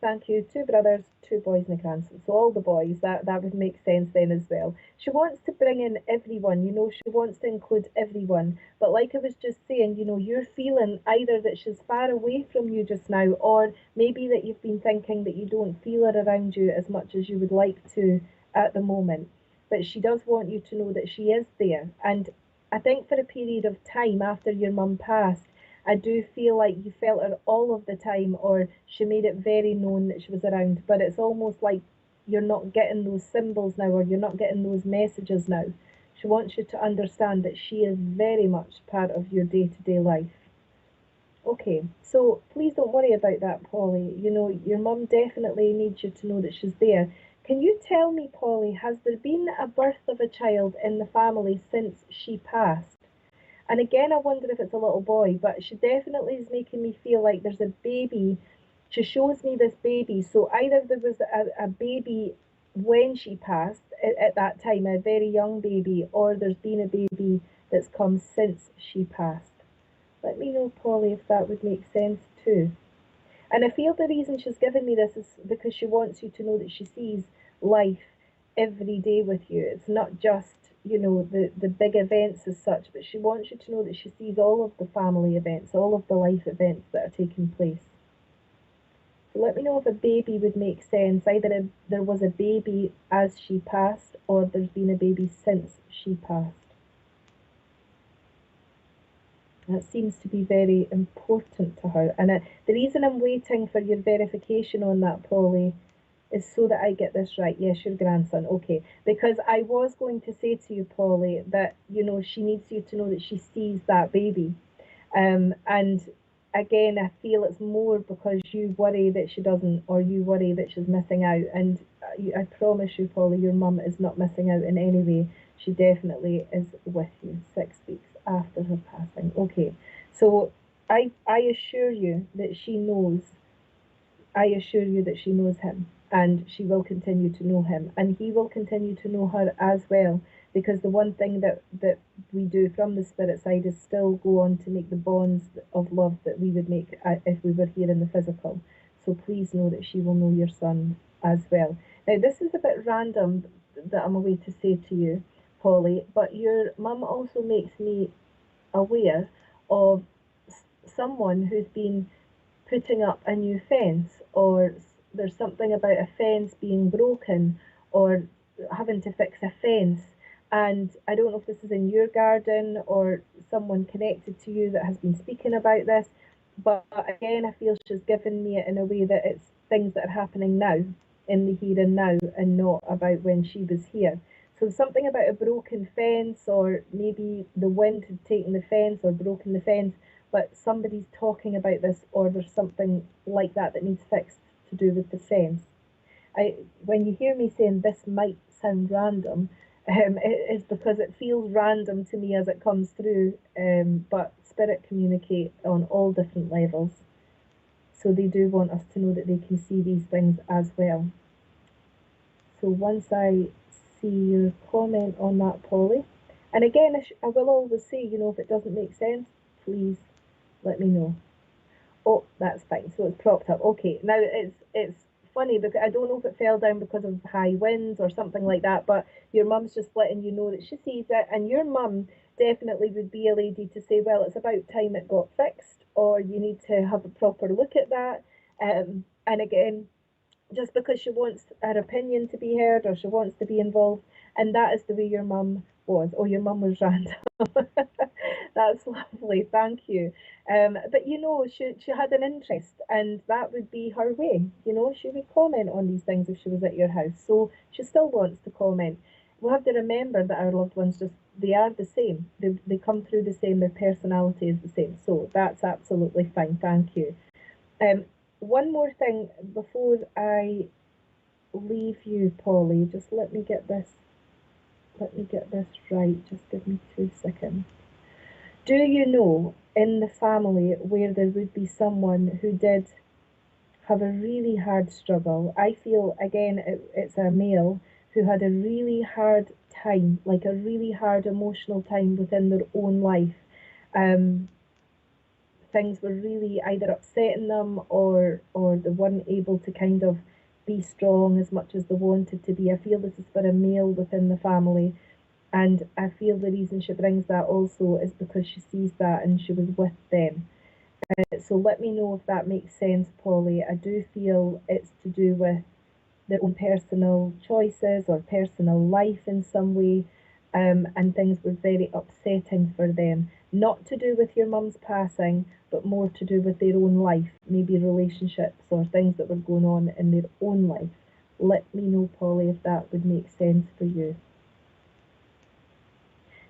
Speaker 2: Thank you. Two brothers, two boys and a grandson. So all the boys, that would make sense then as well. She wants to bring in everyone, she wants to include everyone. But like I was just saying, you're feeling either that she's far away from you just now, or maybe that you've been thinking that you don't feel her around you as much as you would like to at the moment. But she does want you to know that she is there. And I think for a period of time after your mum passed, I do feel like you felt her all of the time, or she made it very known that she was around, but it's almost like you're not getting those symbols now, or you're not getting those messages now. She wants you to understand that she is very much part of your day to day life. Okay, so please don't worry about that, Polly. Your mum definitely needs you to know that she's there. Can you tell me, Polly, has there been a birth of a child in the family since she passed? And again, I wonder if it's a little boy, but she definitely is making me feel like there's a baby. She shows me this baby. So either there was a baby when she passed at that time, a very young baby, or there's been a baby that's come since she passed. Let me know, Polly, if that would make sense too. And I feel the reason she's given me this is because she wants you to know that she sees life every day with you. It's not just, the big events as such, but she wants you to know that she sees all of the family events, all of the life events that are taking place. So let me know if a baby would make sense. Either there was a baby as she passed, or there's been a baby since she passed. That seems to be very important to her. And the reason I'm waiting for your verification on that, Polly, is so that I get this right. Yes, your grandson. Okay. Because I was going to say to you, Polly, that, she needs you to know that she sees that baby. And again, I feel it's more because you worry that she doesn't, or you worry that she's missing out. And I promise you, Polly, your mum is not missing out in any way. She definitely is with you 6 weeks after her passing. Okay, so I assure you that she knows. I assure you that she knows him, and she will continue to know him, and he will continue to know her as well. Because the one thing that we do from the spirit side is still go on to make the bonds of love that we would make if we were here in the physical. So please know that she will know your son as well. Now, this is a bit random that I'm away to say to you, Polly, but your mum also makes me aware of someone who's been putting up a new fence, or there's something about a fence being broken, or having to fix a fence. And I don't know if this is in your garden or someone connected to you that has been speaking about this, but again, I feel she's given me it in a way that it's things that are happening now, in the here and now, and not about when she was here. So something about a broken fence, or maybe the wind had taken the fence or broken the fence, but somebody's talking about this, or there's something like that needs fixed to do with the fence. When you hear me saying this might sound random, it is because it feels random to me as it comes through, but spirit communicate on all different levels. So they do want us to know that they can see these things as well. So once I see your comment on that, Polly, and again, I will always say, if it doesn't make sense, please let me know. Oh, that's fine. So it's propped up. Okay, now it's funny because I don't know if it fell down because of high winds or something like that, but your mum's just letting you know that she sees it, and your mum definitely would be a lady to say, well, it's about time it got fixed, or you need to have a proper look at that. And again, just because she wants her opinion to be heard, or she wants to be involved, and that is the way your mum was. Oh, your mum was random. That's lovely, thank you. But she had an interest, and that would be her way. She would comment on these things if she was at your house. So she still wants to comment. We have to remember that our loved ones they are the same. They come through the same. Their personality is the same. So that's absolutely fine. Thank you. One more thing before I leave you, Polly. Just let me get this right. Just give me 2 seconds. Do you know in the family where there would be someone who did have a really hard struggle? I feel, again, it's a male who had a really hard time, like a really hard emotional time within their own life. Um, Things were really either upsetting them, or they weren't able to kind of be strong as much as they wanted to be. I feel this is for a male within the family, and I feel the reason she brings that also is because she sees that and she was with them. So let me know if that makes sense, Polly. I do feel it's to do with their own personal choices or personal life in some way, and things were very upsetting for them. Not to do with your mum's passing, but more to do with their own life, maybe relationships or things that were going on in their own life. Let me know, Polly, if that would make sense for you.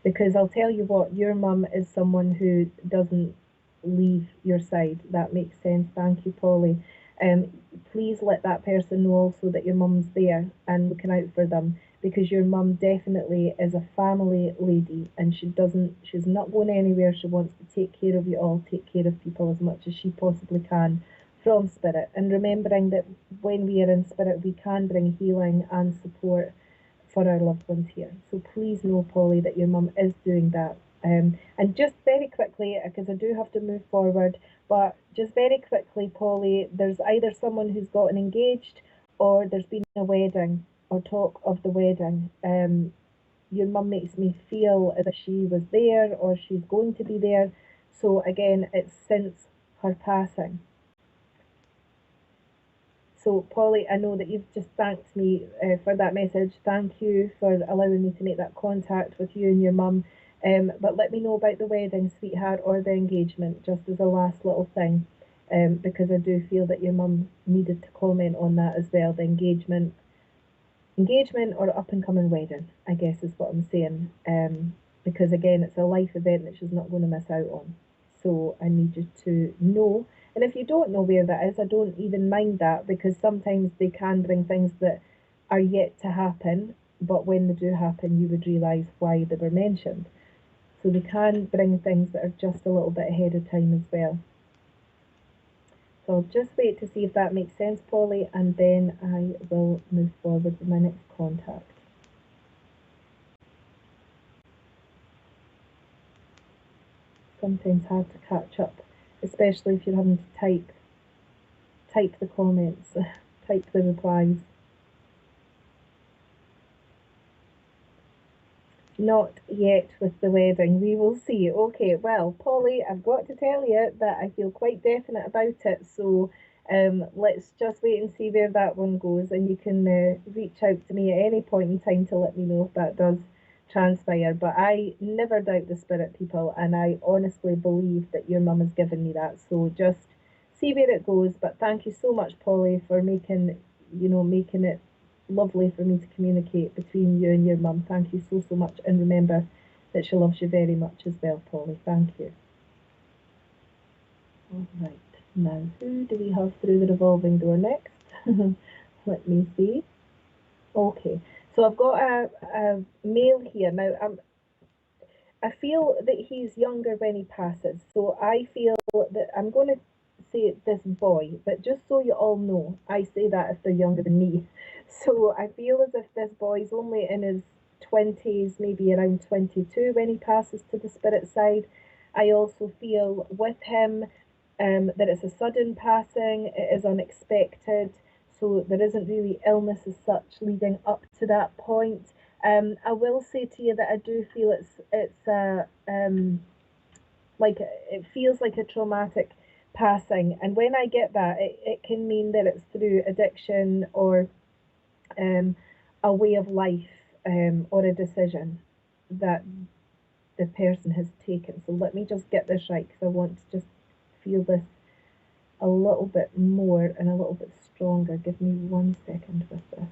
Speaker 2: Because I'll tell you what, your mum is someone who doesn't leave your side. That makes sense. Thank you, Polly. Um, Please let that person know also that your mum's there and looking out for them, because your mum definitely is a family lady, and she's not going anywhere. She wants to take care of you all, take care of people as much as she possibly can from spirit, and remembering that when we are in spirit we can bring healing and support for our loved ones here. So please know, Polly, that your mum is doing that. And just very quickly, because I do have to move forward, but just very quickly, Polly, there's either someone who's gotten engaged or there's been a wedding or talk of the wedding. Your mum makes me feel as if she was there or she's going to be there. So again, it's since her passing. So, Polly, I know that you've just thanked me for that message. Thank you for allowing me to make that contact with you and your mum. But let me know about the wedding, sweetheart, or the engagement, just as a last little thing, because I do feel that your mum needed to comment on that as well. The engagement or up and coming wedding, I guess is what I'm saying. Because again, it's a life event that she's not going to miss out on. So I need you to know. And if you don't know where that is, I don't even mind that, because sometimes they can bring things that are yet to happen, but when they do happen, you would realise why they were mentioned. So they can bring things that are just a little bit ahead of time as well. So I'll just wait to see if that makes sense, Polly, and then I will move forward with my next contact. Sometimes hard to catch up, especially if you're having to type the comments, type the replies. Not yet with the wedding. We will see. Okay, well, Polly, I've got to tell you that I feel quite definite about it. So let's just wait and see where that one goes. And you can reach out to me at any point in time to let me know if that does transpire. But I never doubt the spirit, people. And I honestly believe that your mum has given me that. So just see where it goes. But thank you so much, Polly, for making it lovely for me to communicate between you and your mum. Thank you so much, and remember that she loves you very much as well, Polly. Thank you. All right, now who do we have through the revolving door next? Let me see. Okay, so I've got a male here now. I feel that he's younger when he passes, so I feel that I'm going to say this boy, but just so you all know, I say that if they're younger than me. So I feel as if this boy's only in his 20s, maybe around 22 when he passes to the spirit side. I also feel with him that it's a sudden passing, it is unexpected, so there isn't really illness as such leading up to that point. I will say to you that I do feel it's like it feels like a traumatic passing, and when I get that, it can mean that it's through addiction or a way of life, or a decision that the person has taken. So let me just get this right, because I want to just feel this a little bit more and a little bit stronger. Give me 1 second with this.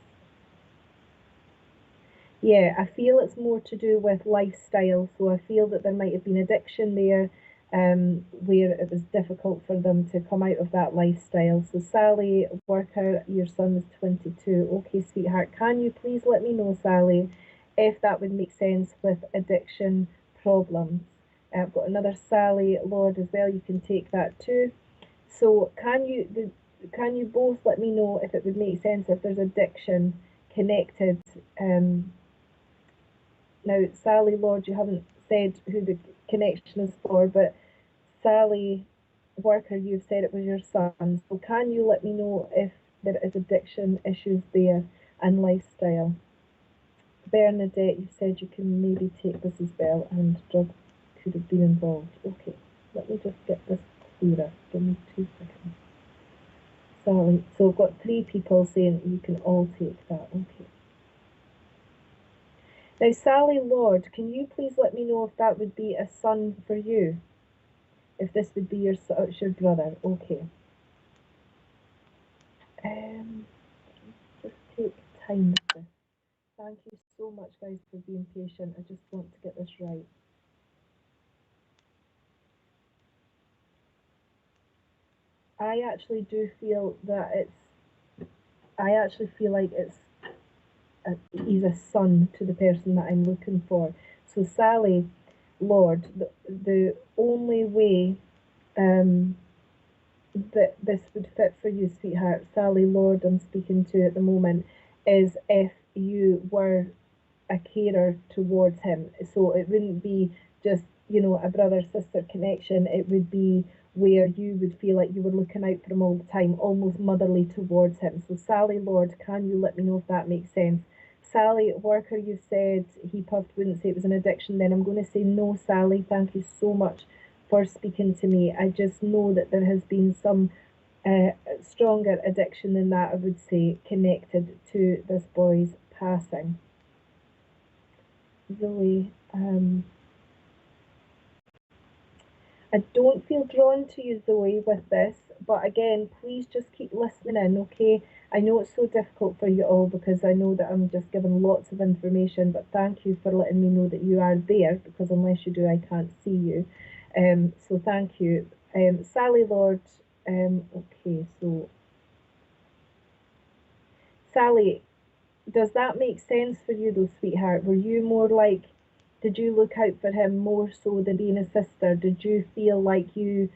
Speaker 2: Yeah, I feel it's more to do with lifestyle. So I feel that there might have been addiction there, where it was difficult for them to come out of that lifestyle. So Sally Worker, your son is 22. Okay, sweetheart, can you please let me know, Sally, if that would make sense with addiction problems? I've got another Sally Lord as well. You can take that too. So can you both let me know if it would make sense if there's addiction connected Now, Sally Lord, you haven't said who the connection is for, but Sally Worker, you've said it was your son. So can you let me know if there is addiction issues there and lifestyle? Bernadette, you said you can maybe take this as well and drugs could have been involved. Okay, let me just get this clearer. Give me 2 seconds. Sally, so I've got 3 people saying you can all take that. Okay. Now, Sally Lord, can you please let me know if that would be a son for you? If this would be your brother. Okay. Just take time with this. Thank you so much, guys, for being patient. I just want to get this right. I actually do feel that I actually feel like he's a son to the person that I'm looking for. So Sally Lord, the only way that this would fit for you, sweetheart, Sally Lord I'm speaking to at the moment, is if you were a carer towards him. So it wouldn't be just, a brother-sister connection. It would be where you would feel like you were looking out for him all the time, almost motherly towards him. So Sally Lord, can you let me know if that makes sense? Sally Worker, you said he puffed, wouldn't say it was an addiction. Then I'm going to say no, Sally. Thank you so much for speaking to me. I just know that there has been some stronger addiction than that, I would say, connected to this boy's passing. Zoe, I don't feel drawn to you, Zoe, with this, but again, please just keep listening in, okay? I know it's so difficult for you all because I know that I'm just giving lots of information, but thank you for letting me know that you are there, because unless you do, I can't see you. So thank you. Sally Lord, okay, so Sally, does that make sense for you though, sweetheart? Were you more like, did you look out for him more so than being a sister? Did you feel like you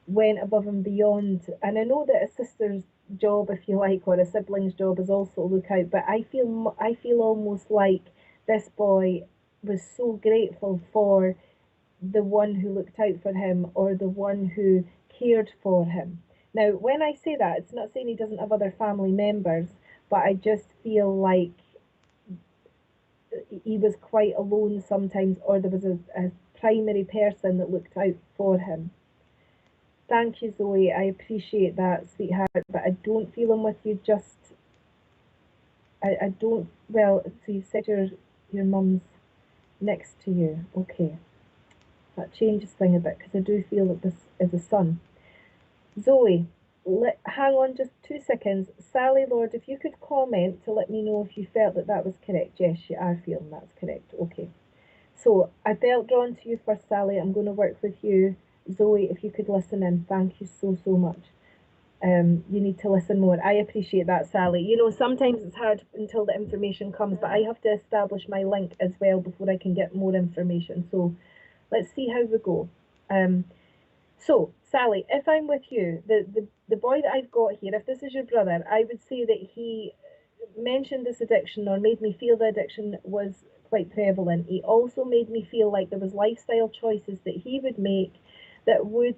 Speaker 2: went above and beyond? And I know that a sister's job, if you like, or a sibling's job is also look out, but I feel almost like this boy was so grateful for the one who looked out for him or the one who cared for him. Now, when I say that, it's not saying he doesn't have other family members, but I just feel like he was quite alone sometimes, or there was a primary person that looked out for him. Thank you, Zoe. I appreciate that, sweetheart, but I don't feel him with you just. I don't. Well, so you said your mum's next to you. Okay. That changes things a bit because I do feel that this is a son. Zoe, hang on just 2 seconds. Sally Lord, if you could comment to let me know if you felt that that was correct. Yes, you are feeling that's correct. Okay. So I felt drawn to you first, Sally. I'm going to work with you. Zoe, if you could listen in. Thank you so, so much. You need to listen more. I appreciate that, Sally. Sometimes it's hard until the information comes, but I have to establish my link as well before I can get more information. So let's see how we go. So, Sally, if I'm with you, the boy that I've got here, if this is your brother, I would say that he mentioned this addiction or made me feel the addiction was quite prevalent. He also made me feel like there was lifestyle choices that he would make that would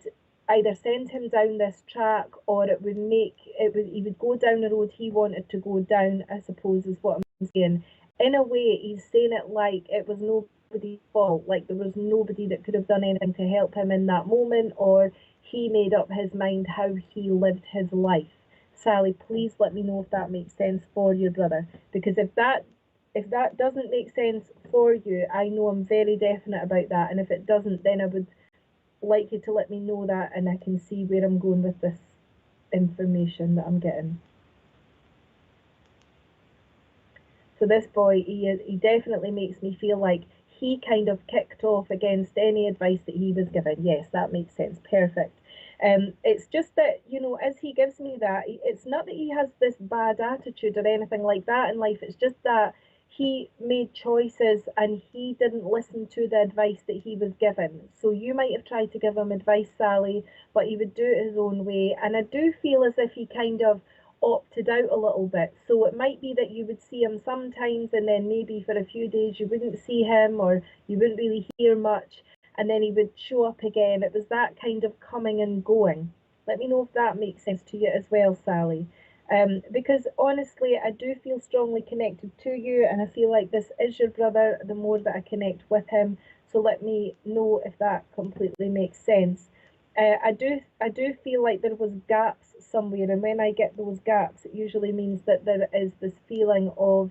Speaker 2: either send him down this track or he would go down the road he wanted to go down, I suppose is what I'm saying. In a way, he's saying it like it was nobody's fault, like there was nobody that could have done anything to help him in that moment, or he made up his mind how he lived his life. Sally, please let me know if that makes sense for your brother, because if that doesn't make sense for you, I know I'm very definite about that, and if it doesn't, then I would like you to let me know that, and I can see where I'm going with this information that I'm getting. So this boy, he definitely makes me feel like he kind of kicked off against any advice that he was given. Yes, that makes sense. Perfect. It's just that, as he gives me that, it's not that he has this bad attitude or anything like that in life. It's just that he made choices and he didn't listen to the advice that he was given. So you might have tried to give him advice, Sally, but he would do it his own way. And I do feel as if he kind of opted out a little bit. So it might be that you would see him sometimes, and then maybe for a few days you wouldn't see him, or you wouldn't really hear much, and then he would show up again. It was that kind of coming and going. Let me know if that makes sense to you as well, Sally. Because honestly, I do feel strongly connected to you, and I feel like this is your brother the more that I connect with him. So let me know if that completely makes sense. I do feel like there was gaps somewhere, and when I get those gaps, it usually means that there is this feeling of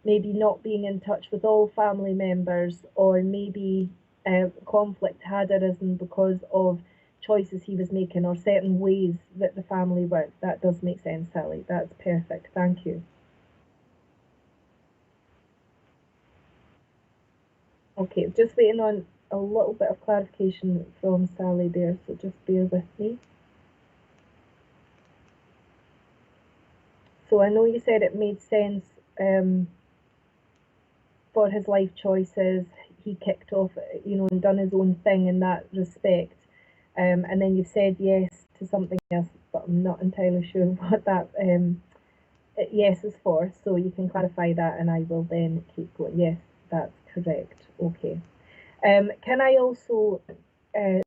Speaker 2: maybe not being in touch with all family members, or maybe conflict had arisen because of choices he was making or certain ways that the family worked. That does make sense, Sally. That's perfect. Thank you. Okay, just waiting on a little bit of clarification from Sally there, so just bear with me. So I know you said it made sense for his life choices. He kicked off, and done his own thing in that respect. And then you've said yes to something else, but I'm not entirely sure what that yes is for. So you can clarify that, and I will then keep going. Yes, that's correct. Okay. Can I also uh,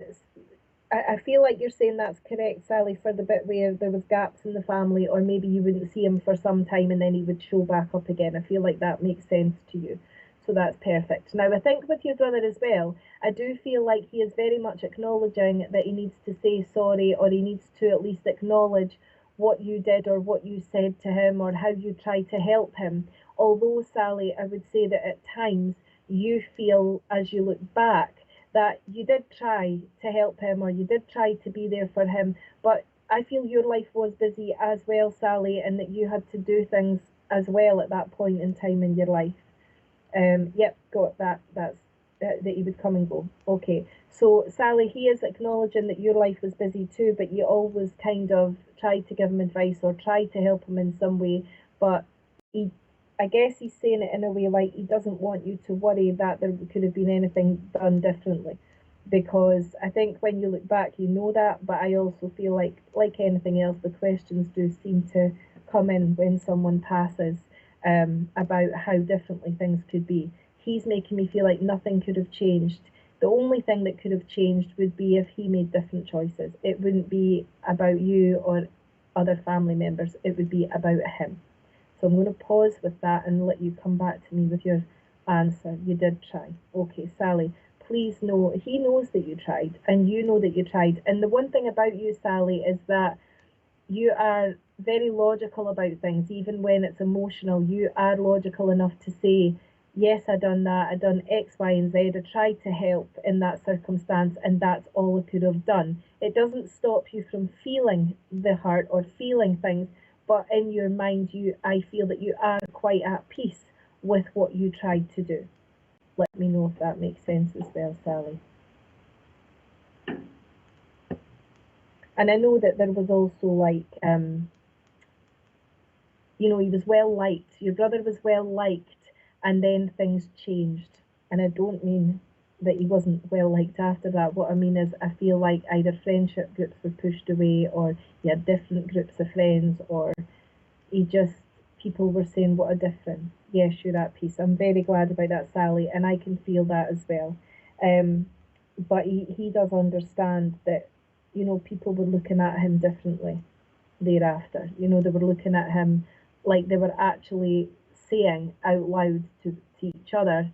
Speaker 2: I feel like you're saying that's correct, Sally, for the bit where there was gaps in the family, or maybe you wouldn't see him for some time and then he would show back up again. I feel like that makes sense to you. So that's perfect. Now, I think with your brother as well, I do feel like he is very much acknowledging that he needs to say sorry, or he needs to at least acknowledge what you did or what you said to him or how you tried to help him. Although, Sally, I would say that at times you feel, as you look back, that you did try to help him, or you did try to be there for him, but I feel your life was busy as well, Sally, and that you had to do things as well at that point in time in your life. Yep, got that. That he would come and go. Okay, so Sally, he is acknowledging that your life was busy too, but you always kind of tried to give him advice or tried to help him in some way, but he I guess he's saying it in a way like he doesn't want you to worry that there could have been anything done differently. Because I think when you look back, you know that, but I also feel like anything else, the questions do seem to come in when someone passes, about how differently things could be. He's making me feel like nothing could have changed. The only thing that could have changed would be if he made different choices. It wouldn't be about you or other family members, it would be about him. So I'm going to pause with that and let you come back to me with your answer. You did try. Okay, Sally, please know he knows that you tried, and you know that you tried. And the one thing about you, Sally, is that you are very logical about things, even when it's emotional. You are logical enough to say, yes, I done that, I done X, Y, and Z, I tried to help in that circumstance, and that's all I could have done. It doesn't stop you from feeling the hurt or feeling things, but in your mind, I feel that you are quite at peace with what you tried to do. Let me know if that makes sense as well, Sally. And I know that there was also he was well liked. Your brother was well liked, and then things changed. And I don't mean that he wasn't well liked after that. What I mean is, I feel like either friendship groups were pushed away, or he had different groups of friends, or he just, people were saying, what a difference. Yes, you're at peace. I'm very glad about that, Sally, and I can feel that as well. Um, but he does understand that, people were looking at him differently thereafter. They were looking at him like they were actually saying out loud to each other,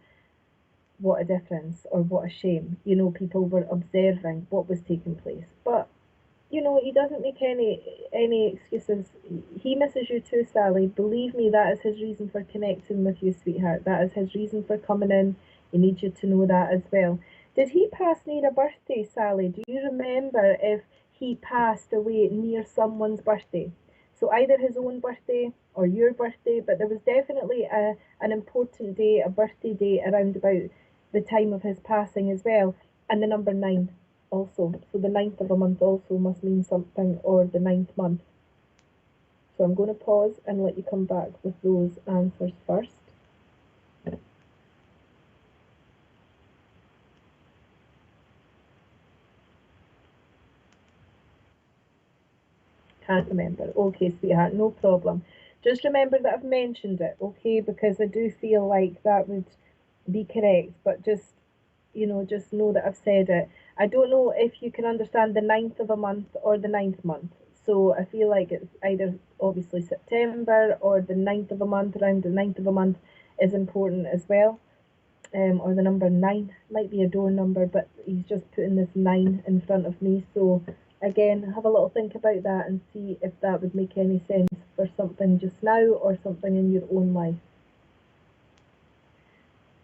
Speaker 2: what a difference, or what a shame. People were observing what was taking place. But he doesn't make any excuses. He misses you too, Sally. Believe me, that is his reason for connecting with you, sweetheart. That is his reason for coming in. He needs you to know that as well. Did he pass near a birthday, Sally? Do you remember if he passed away near someone's birthday? So either his own birthday or your birthday, but there was definitely an important day, a birthday day around about the time of his passing as well. And the number 9 also. So the ninth of a month also must mean something, or the ninth month. So I'm going to pause and let you come back with those answers first. can't remember. Okay, sweetheart, no problem. Just remember that I've mentioned it, okay? Because I do feel like that would be correct, but just know that I've said it. I don't know if you can understand the ninth of a month or the ninth month. So I feel like it's either obviously September or the ninth of a month, around the ninth of a month is important as well. Or the number nine might be a door number, but he's just putting this nine in front of me. So again, have a little think about that and see if that would make any sense for something just now or something in your own life.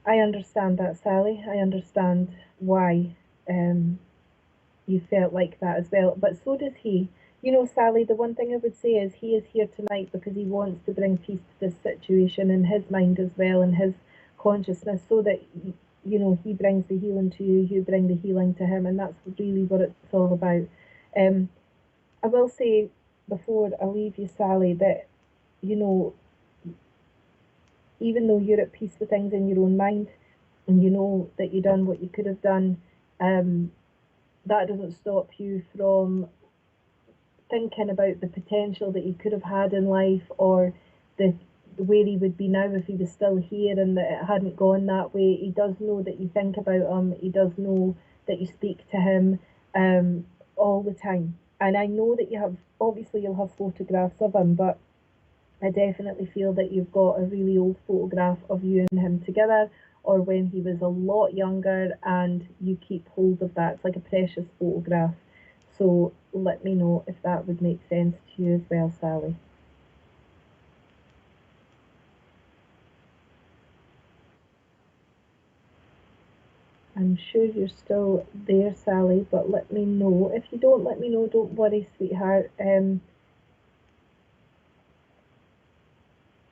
Speaker 2: I understand that, Sally. I understand why you felt like that as well, but so does he. Sally, the one thing I would say is he is here tonight because he wants to bring peace to this situation in his mind as well, in his consciousness, so that he brings the healing to you, you bring the healing to him, and that's really what it's all about. Um, I will say before I leave you, Sally, that you know, even though you're at peace with things in your own mind, and you know that you done what you could have done, um, that doesn't stop you from thinking about the potential that he could have had in life, or the where he would be now if he was still here and that it hadn't gone that way. He does know that you think about him. He does know that you speak to him all the time. And I know that you'll have photographs of him, but I definitely feel that you've got a really old photograph of you and him together, or when he was a lot younger, and you keep hold of that. It's like a precious photograph. So let me know if that would make sense to you as well, Sally. I'm sure you're still there, Sally, but let me know. If you don't let me know, don't worry, sweetheart.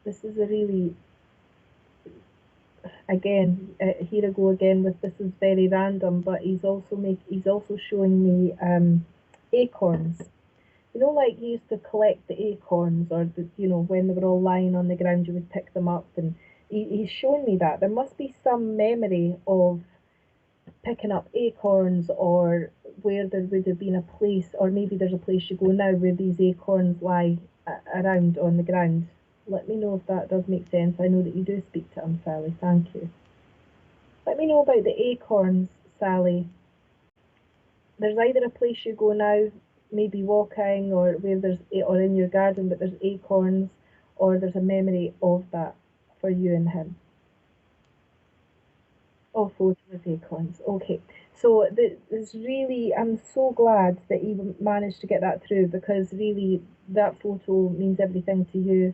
Speaker 2: This is a really, again, here I go again with this is very random, but he's also showing me acorns. Like you used to collect the acorns, or when they were all lying on the ground, you would pick them up, and he's showing me that there must be some memory of picking up acorns, or where there would have been a place, or maybe there's a place you go now where these acorns lie around on the ground. Let me know if that does make sense. I know that you do speak to him, Sally. Thank you. Let me know about the acorns, Sally. There's either a place you go now, maybe walking, or or in your garden, but there's acorns, or there's a memory of that for you and him. Oh, photo with acorns. Okay. So there's really, I'm so glad that you managed to get that through, because really that photo means everything to you,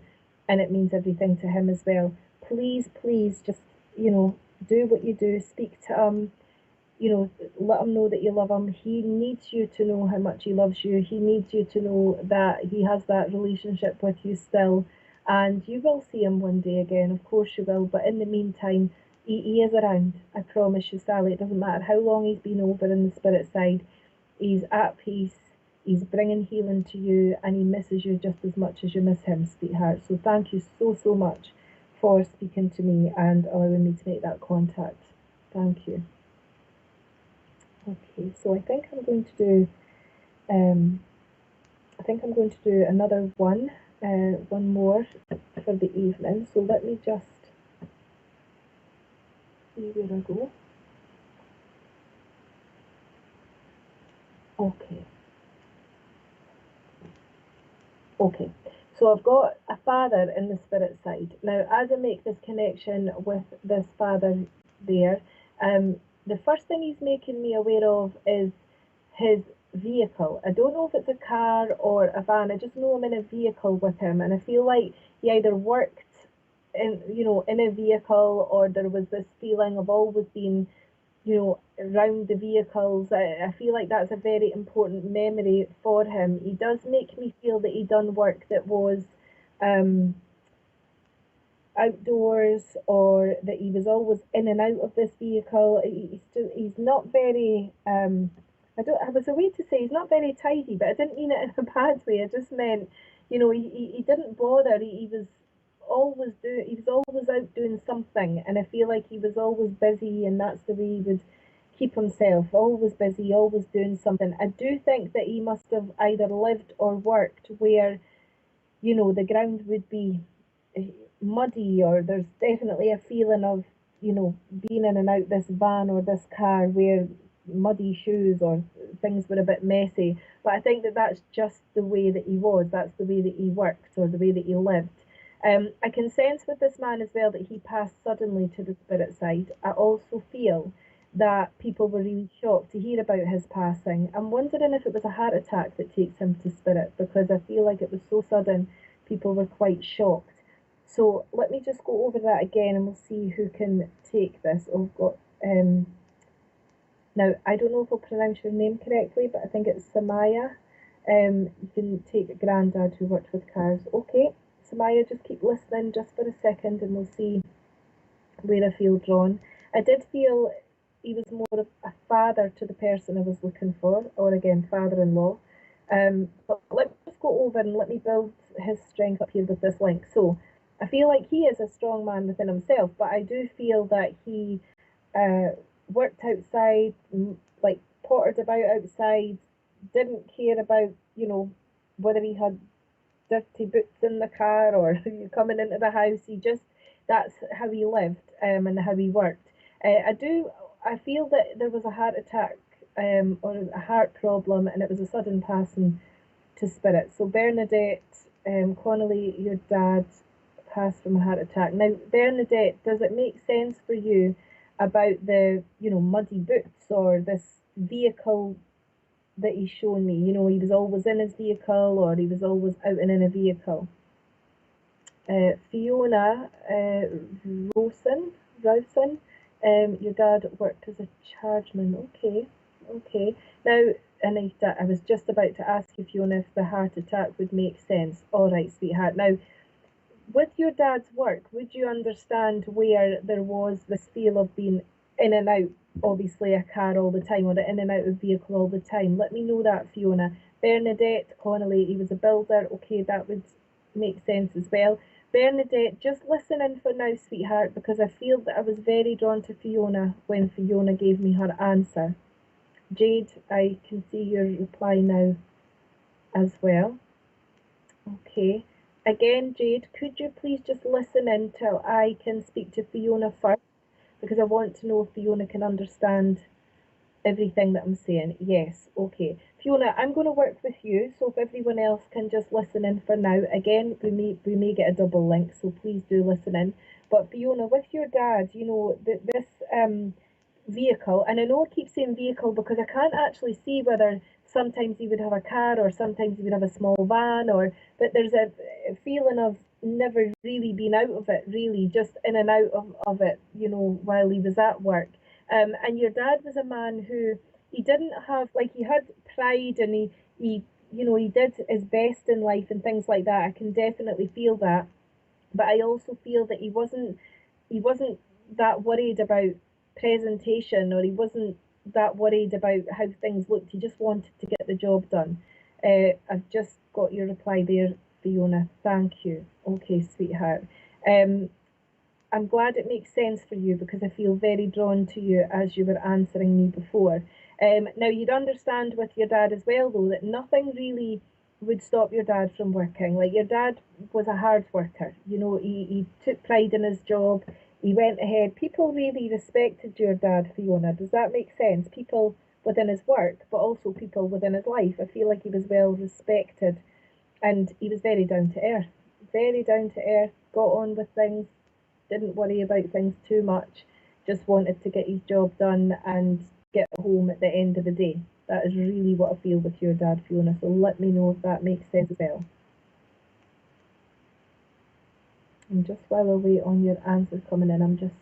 Speaker 2: and it means everything to him as well. Please, please, just, do what you do. Speak to him, let him know that you love him. He needs you to know how much he loves you. He needs you to know that he has that relationship with you still. And you will see him one day again, of course you will. But in the meantime, he is around. I promise you, Sally. It doesn't matter how long he's been over in the spirit side. He's at peace. He's bringing healing to you, and he misses you just as much as you miss him, sweetheart. So thank you so, so much for speaking to me and allowing me to make that contact. Thank you. Okay, so I think I'm going to do another one more for the evening. So let me just see where I go. Okay. Okay. So I've got a father in the spirit side. Now, as I make this connection with this father there, the first thing he's making me aware of is his vehicle. I don't know if it's a car or a van. I just know I'm in a vehicle with him, and I feel like he either worked in a vehicle, or there was this feeling of always being around the vehicles. I feel like that's a very important memory for him. He does make me feel that he done work that was um, outdoors, or that he was always in and out of this vehicle. He's not very I was a way to say he's not very tidy, but I didn't mean it in a bad way. I just meant, he didn't bother. He was always out doing something, and I feel like he was always busy, and that's the way he would keep himself, always busy, always doing something. I do think that he must have either lived or worked where, the ground would be muddy, or there's definitely a feeling of, being in and out this van or this car where muddy shoes or things were a bit messy. But I think that that's just the way that he was, that's the way that he worked or the way that he lived. I can sense with this man as well that he passed suddenly to the spirit side. I also feel that people were really shocked to hear about his passing. I'm wondering if it was a heart attack that takes him to spirit, because I feel like it was so sudden, people were quite shocked. So let me just go over that again and we'll see who can take this. Oh, we've got, now, I don't know if I'll pronounce your name correctly, but I think it's Samaya. You can take Grandad who worked with cars. Okay, Samaya, just keep listening just for a second and we'll see where I feel drawn. I did feel he was more of a father to the person I was looking for, or again, father-in-law. But let me just go over and let me build his strength up here with this link. So I feel like he is a strong man within himself, but I do feel that he worked outside, like pottered about outside, didn't care about, whether he had dirty boots in the car or you coming into the house. That's how he lived, and how he worked. I feel that there was a heart attack, or a heart problem, and it was a sudden passing to spirit. So Bernadette, Connolly, your dad passed from a heart attack. Now, Bernadette, does it make sense for you about the, muddy boots or this vehicle that he's shown me? He was always in his vehicle, or he was always out and in a vehicle. Fiona Rowson, your dad worked as a chargeman. Okay. Now, Anita, I was just about to ask you, Fiona, if the heart attack would make sense. All right, sweetheart. Now, with your dad's work, would you understand where there was this feel of being in and out, obviously a car all the time, or in and out of vehicle all the time? Let me know that, Fiona. Bernadette Connolly, he was a builder. Okay, that would make sense as well. Bernadette, just listen in for now, sweetheart, because I feel that I was very drawn to Fiona when Fiona gave me her answer. Jade, I can see your reply now as well. Okay. Again, Jade, could you please just listen in till I can speak to Fiona first? Because I want to know if Fiona can understand everything that I'm saying. Yes, okay. Fiona, I'm going to work with you, so if everyone else can just listen in for now. Again, we may get a double link, so please do listen in. But Fiona, with your dad, this vehicle, and I know I keep saying vehicle because I can't actually see whether sometimes he would have a car or sometimes he would have a small van, but there's a feeling of never really being out of it, really, just in and out of it, while he was at work. And your dad was a man who, he didn't have, like, he had pride, and he did his best in life and things like that. I can definitely feel that. But I also feel that he wasn't that worried about presentation, or he wasn't that worried about how things looked. He just wanted to get the job done. I've just got your reply there, Fiona. Thank you. Okay, sweetheart. I'm glad it makes sense for you, because I feel very drawn to you as you were answering me before. Now, you'd understand with your dad as well, though, that nothing really would stop your dad from working. Like, your dad was a hard worker. He took pride in his job. He went ahead. People really respected your dad, Fiona. Does that make sense? People within his work, but also people within his life. I feel like he was well respected, and he was very down to earth. Very down to earth, got on with things, didn't worry about things too much, just wanted to get his job done and get home at the end of the day. That is really what I feel with your dad, Fiona, so let me know if that makes sense as well. And just while I wait on your answers coming in, I'm just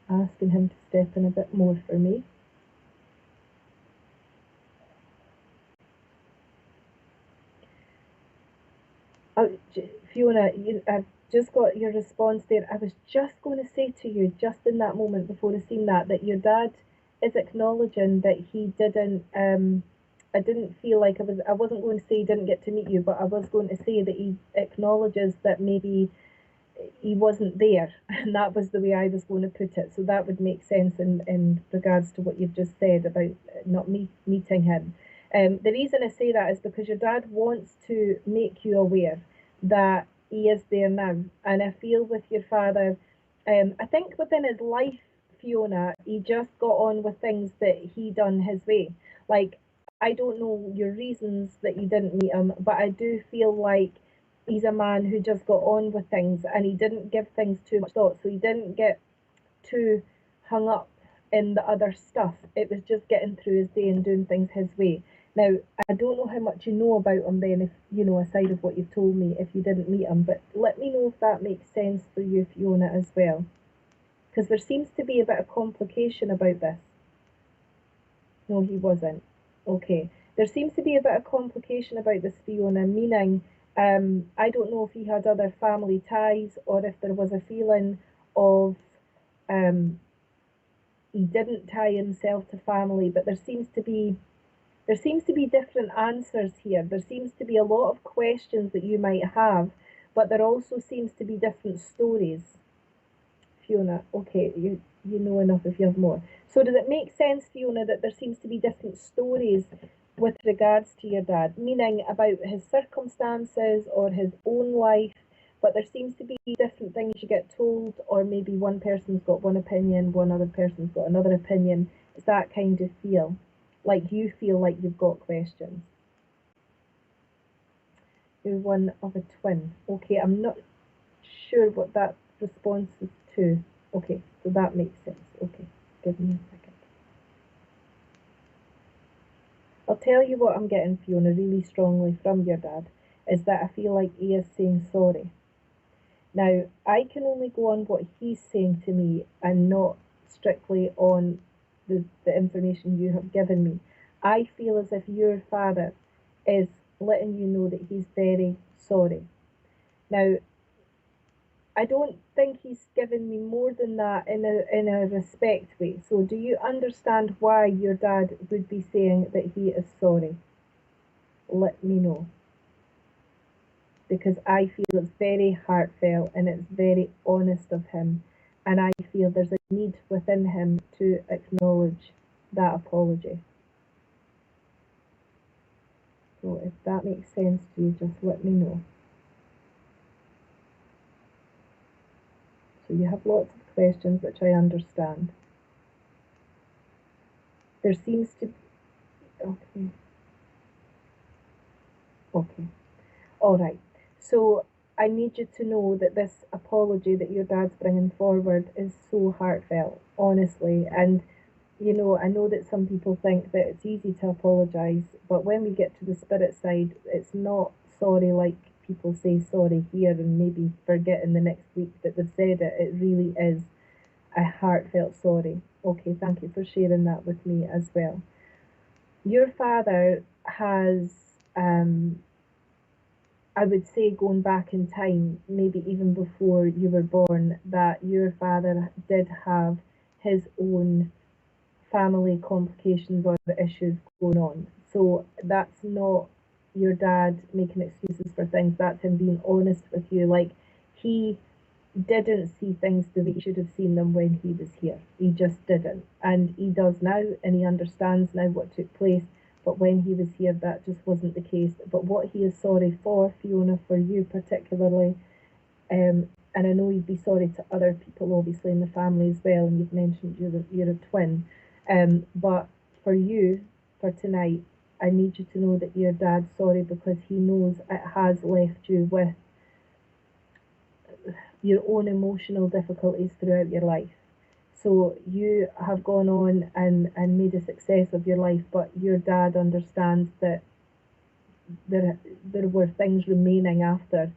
Speaker 2: asking him to step in a bit more for me. Oh, Fiona, I've just got your response there. I was just going to say to you, just in that moment before I seen that your dad is acknowledging that he didn't. I didn't feel like I wasn't going to say he didn't get to meet you, but I was going to say that he acknowledges that maybe he wasn't there, and that was the way I was going to put it. So that would make sense in regards to what you've just said about not meeting him. The reason I say that is because your dad wants to make you aware that he is there now. And I feel with your father, I think within his life, Fiona, he just got on with things that he done his way. Like, I don't know your reasons that you didn't meet him, but I do feel like he's a man who just got on with things and he didn't give things too much thought. So he didn't get too hung up in the other stuff. It was just getting through his day and doing things his way. Now, I don't know how much you know about him then, if you know, aside of what you've told me, if you didn't meet him, but let me know if that makes sense for you, Fiona, as well. Because there seems to be a bit of complication about this. No, he wasn't. Okay. There seems to be a bit of complication about this, Fiona, meaning I don't know if he had other family ties or if there was a feeling of um, he didn't tie himself to family, but there seems to be different answers here. There seems to be a lot of questions that you might have, but there also seems to be different stories. Fiona, okay, you know enough if you have more. So does it make sense, Fiona, that there seems to be different stories with regards to your dad, meaning about his circumstances or his own life, but there seems to be different things you get told, or maybe one person's got one opinion, one other person's got another opinion. It's that kind of feel, like you feel like you've got questions. You're one of a twin. Okay, I'm not sure what that response is to. Okay, so that makes sense. Okay, give me a second. I'll tell you what I'm getting, Fiona, really strongly from your dad, is that I feel like he is saying sorry. Now, I can only go on what he's saying to me and not strictly on the information you have given me. I feel as if your father is letting you know that he's very sorry. Now, I don't think he's given me more than that in a respect way. So do you understand why your dad would be saying that he is sorry? Let me know. Because I feel it's very heartfelt and it's very honest of him. And I feel there's a need within him to acknowledge that apology. So if that makes sense to you, just let me know. So you have lots of questions, which I understand. There seems to be... Okay. Okay. All right. So I need you to know that this apology that your dad's bringing forward is so heartfelt, honestly. And, you know, I know that some people think that it's easy to apologise, but when we get to the spirit side, it's not sorry like people say sorry here and maybe forget in the next week that they've said it. It really is a heartfelt sorry. Okay, thank you for sharing that with me as well. Your father has, I would say, going back in time, maybe even before you were born, that your father did have his own family complications or issues going on. So that's not your dad making excuses for things, that's him being honest with you. Like, he didn't see things the way he should have seen them when he was here. He just didn't. And he does now, and he understands now what took place. But when he was here, that just wasn't the case. But what he is sorry for, Fiona, for you particularly, and I know you'd be sorry to other people, obviously, in the family as well, and you've mentioned you're a twin. But for you, for tonight, I need you to know that your dad's sorry because he knows it has left you with your own emotional difficulties throughout your life. So you have gone on and made a success of your life, but your dad understands that there were things remaining after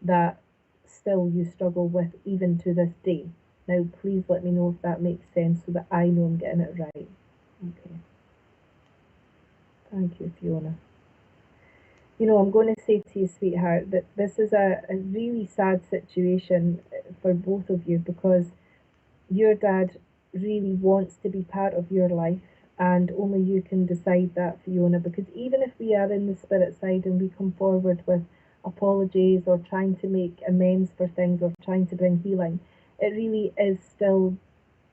Speaker 2: that still you struggle with even to this day. Now please let me know if that makes sense so that I know I'm getting it right. Okay. Thank you, Fiona. You know, I'm going to say to you, sweetheart, that this is a really sad situation for both of you because your dad really wants to be part of your life, and only you can decide that, Fiona, because even if we are in the spirit side and we come forward with apologies or trying to make amends for things or trying to bring healing. It really is still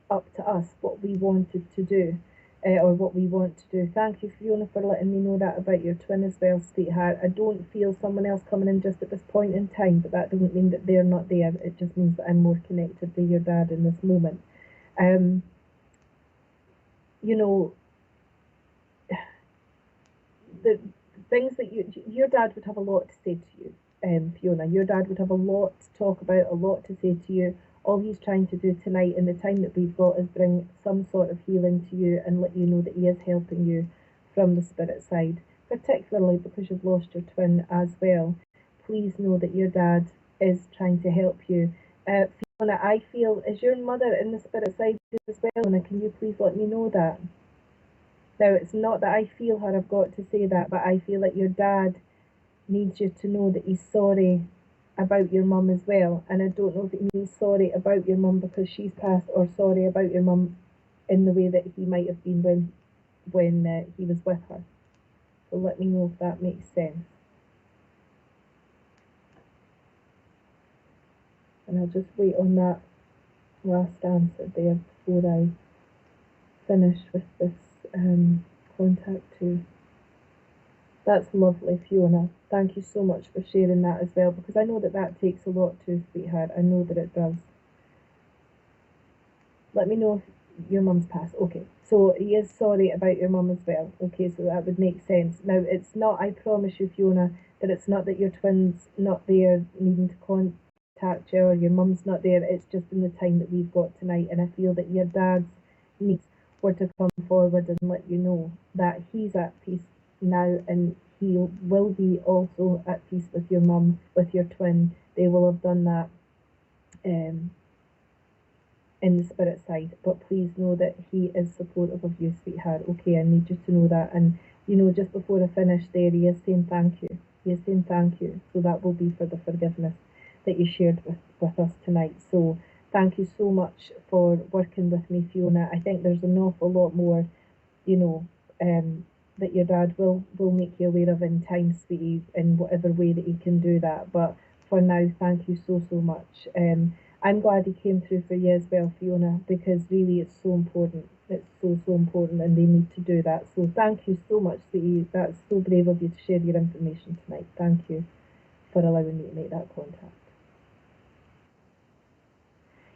Speaker 2: up to us what we wanted to do. Or what we want to do. Thank you, Fiona, for letting me know that about your twin as well, sweetheart. I don't feel someone else coming in just at this point in time, but that doesn't mean that they're not there. It just means that I'm more connected with your dad in this moment. You know, the things that your dad would have a lot to say to you, Fiona. Your dad would have a lot to talk about, a lot to say to you. All he's trying to do tonight in the time that we've got is bring some sort of healing to you and let you know that he is helping you from the spirit side, particularly because you've lost your twin as well. Please know that your dad is trying to help you. Fiona, I feel, is your mother in the spirit side as well? Fiona, can you please let me know that? Now, it's not that I feel her, I've got to say that, but I feel that your dad needs you to know that he's sorry about your mum as well. And I don't know if it means sorry about your mum because she's passed or sorry about your mum in the way that he might have been when he was with her. So let me know if that makes sense. And I'll just wait on that last answer there before I finish with this contact too. That's lovely, Fiona. Thank you so much for sharing that as well, because I know that that takes a lot too, sweetheart. I know that it does. Let me know if your mum's passed. Okay, so he is sorry about your mum as well. Okay, so that would make sense. Now, it's not, I promise you, Fiona, that it's not that your twin's not there needing to contact you or your mum's not there. It's just in the time that we've got tonight, and I feel that your dad's needs were to come forward and let you know that he's at peace now, and he will be also at peace with your mum, with your twin. They will have done that in the spirit side, but please know that he is supportive of you, sweetheart. Okay, I need you to know that. And you know, just before I finish there, he is saying thank you. He is saying thank you. So that will be for the forgiveness that you shared with us tonight. So thank you so much for working with me, Fiona. I think there's an awful lot more, you know, that your dad will make you aware of in time, sweetie, in whatever way that he can do that. But for now, thank you so much. I'm glad he came through for you as well, Fiona, because really it's so important. It's so important, and they need to do that. So thank you so much, sweetie. That's so brave of you to share your information tonight. Thank you for allowing me to make that contact.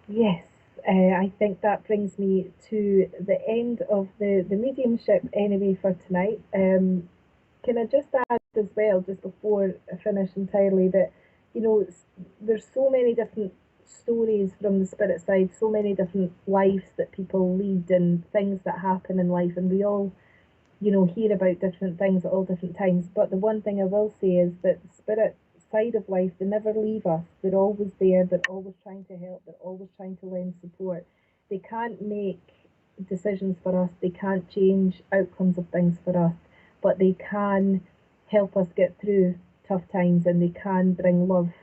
Speaker 2: Yes, I think that brings me to the end of the mediumship anyway for tonight. Can I just add as well, just before I finish entirely, that you know there's so many different stories from the spirit side, so many different lives that people lead and things that happen in life, and we all hear about different things at all different times. But the one thing I will say is that the spirit side of life, they never leave us. They're always there. They're always trying to help. They're always trying to lend support. They can't make decisions for us. They can't change outcomes of things for us, but they can help us get through tough times, and they can bring love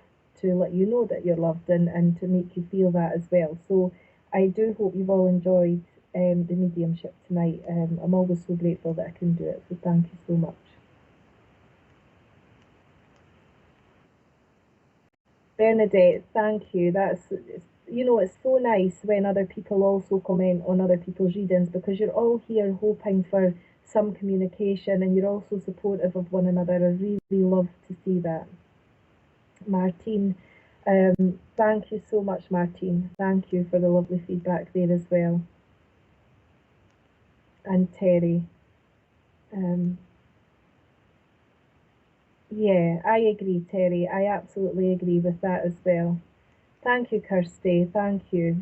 Speaker 2: to let you know that you're loved, and to make you feel that as well. So I do hope you've all enjoyed the mediumship tonight. I'm always so grateful that I can do it, so thank you so much. Bernadette, thank you. It's so nice when other people also comment on other people's readings, because you're all here hoping for some communication, and you're also supportive of one another. I really love to see that. Martine, thank you so much, Martine. Thank you for the lovely feedback there as well. And Terry. Um, yeah, I agree, Terry. I absolutely agree with that as well. Thank you, Kirsty. Thank you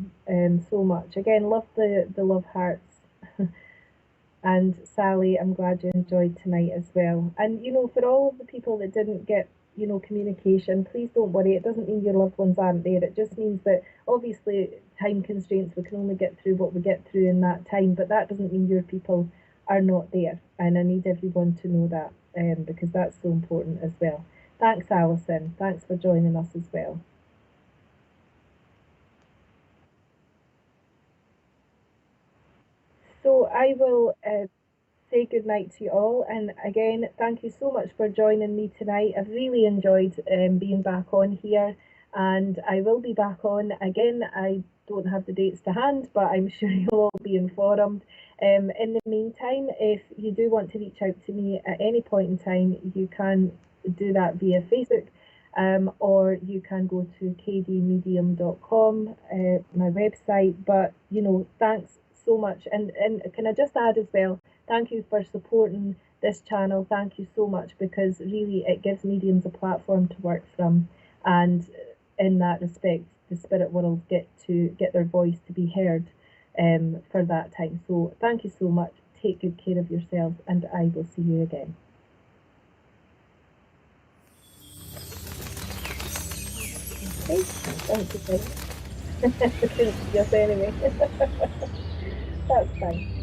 Speaker 2: so much. Again, love the love hearts. And Sally, I'm glad you enjoyed tonight as well. And for all of the people that didn't get communication, please don't worry. It doesn't mean your loved ones aren't there. It just means that obviously time constraints, we can only get through what we get through in that time, but that doesn't mean your people are not there. And I need everyone to know that, because that's so important as well. Thanks, Alison. Thanks for joining us as well. So I will say goodnight to you all. And again, thank you so much for joining me tonight. I've really enjoyed being back on here, and I will be back on again. I don't have the dates to hand, but I'm sure you'll all be informed. In the meantime, if you do want to reach out to me at any point in time, you can do that via Facebook. Or you can go to kdmedium.com, my website. But thanks so much. And can I just add as well, thank you for supporting this channel. Thank you so much, because really it gives mediums a platform to work from, and in that respect, the spirit world get their voice to be heard for that time. So thank you so much. Take good care of yourselves, and I will see you again. Okay, thank you. Yes, anyway. That's fine.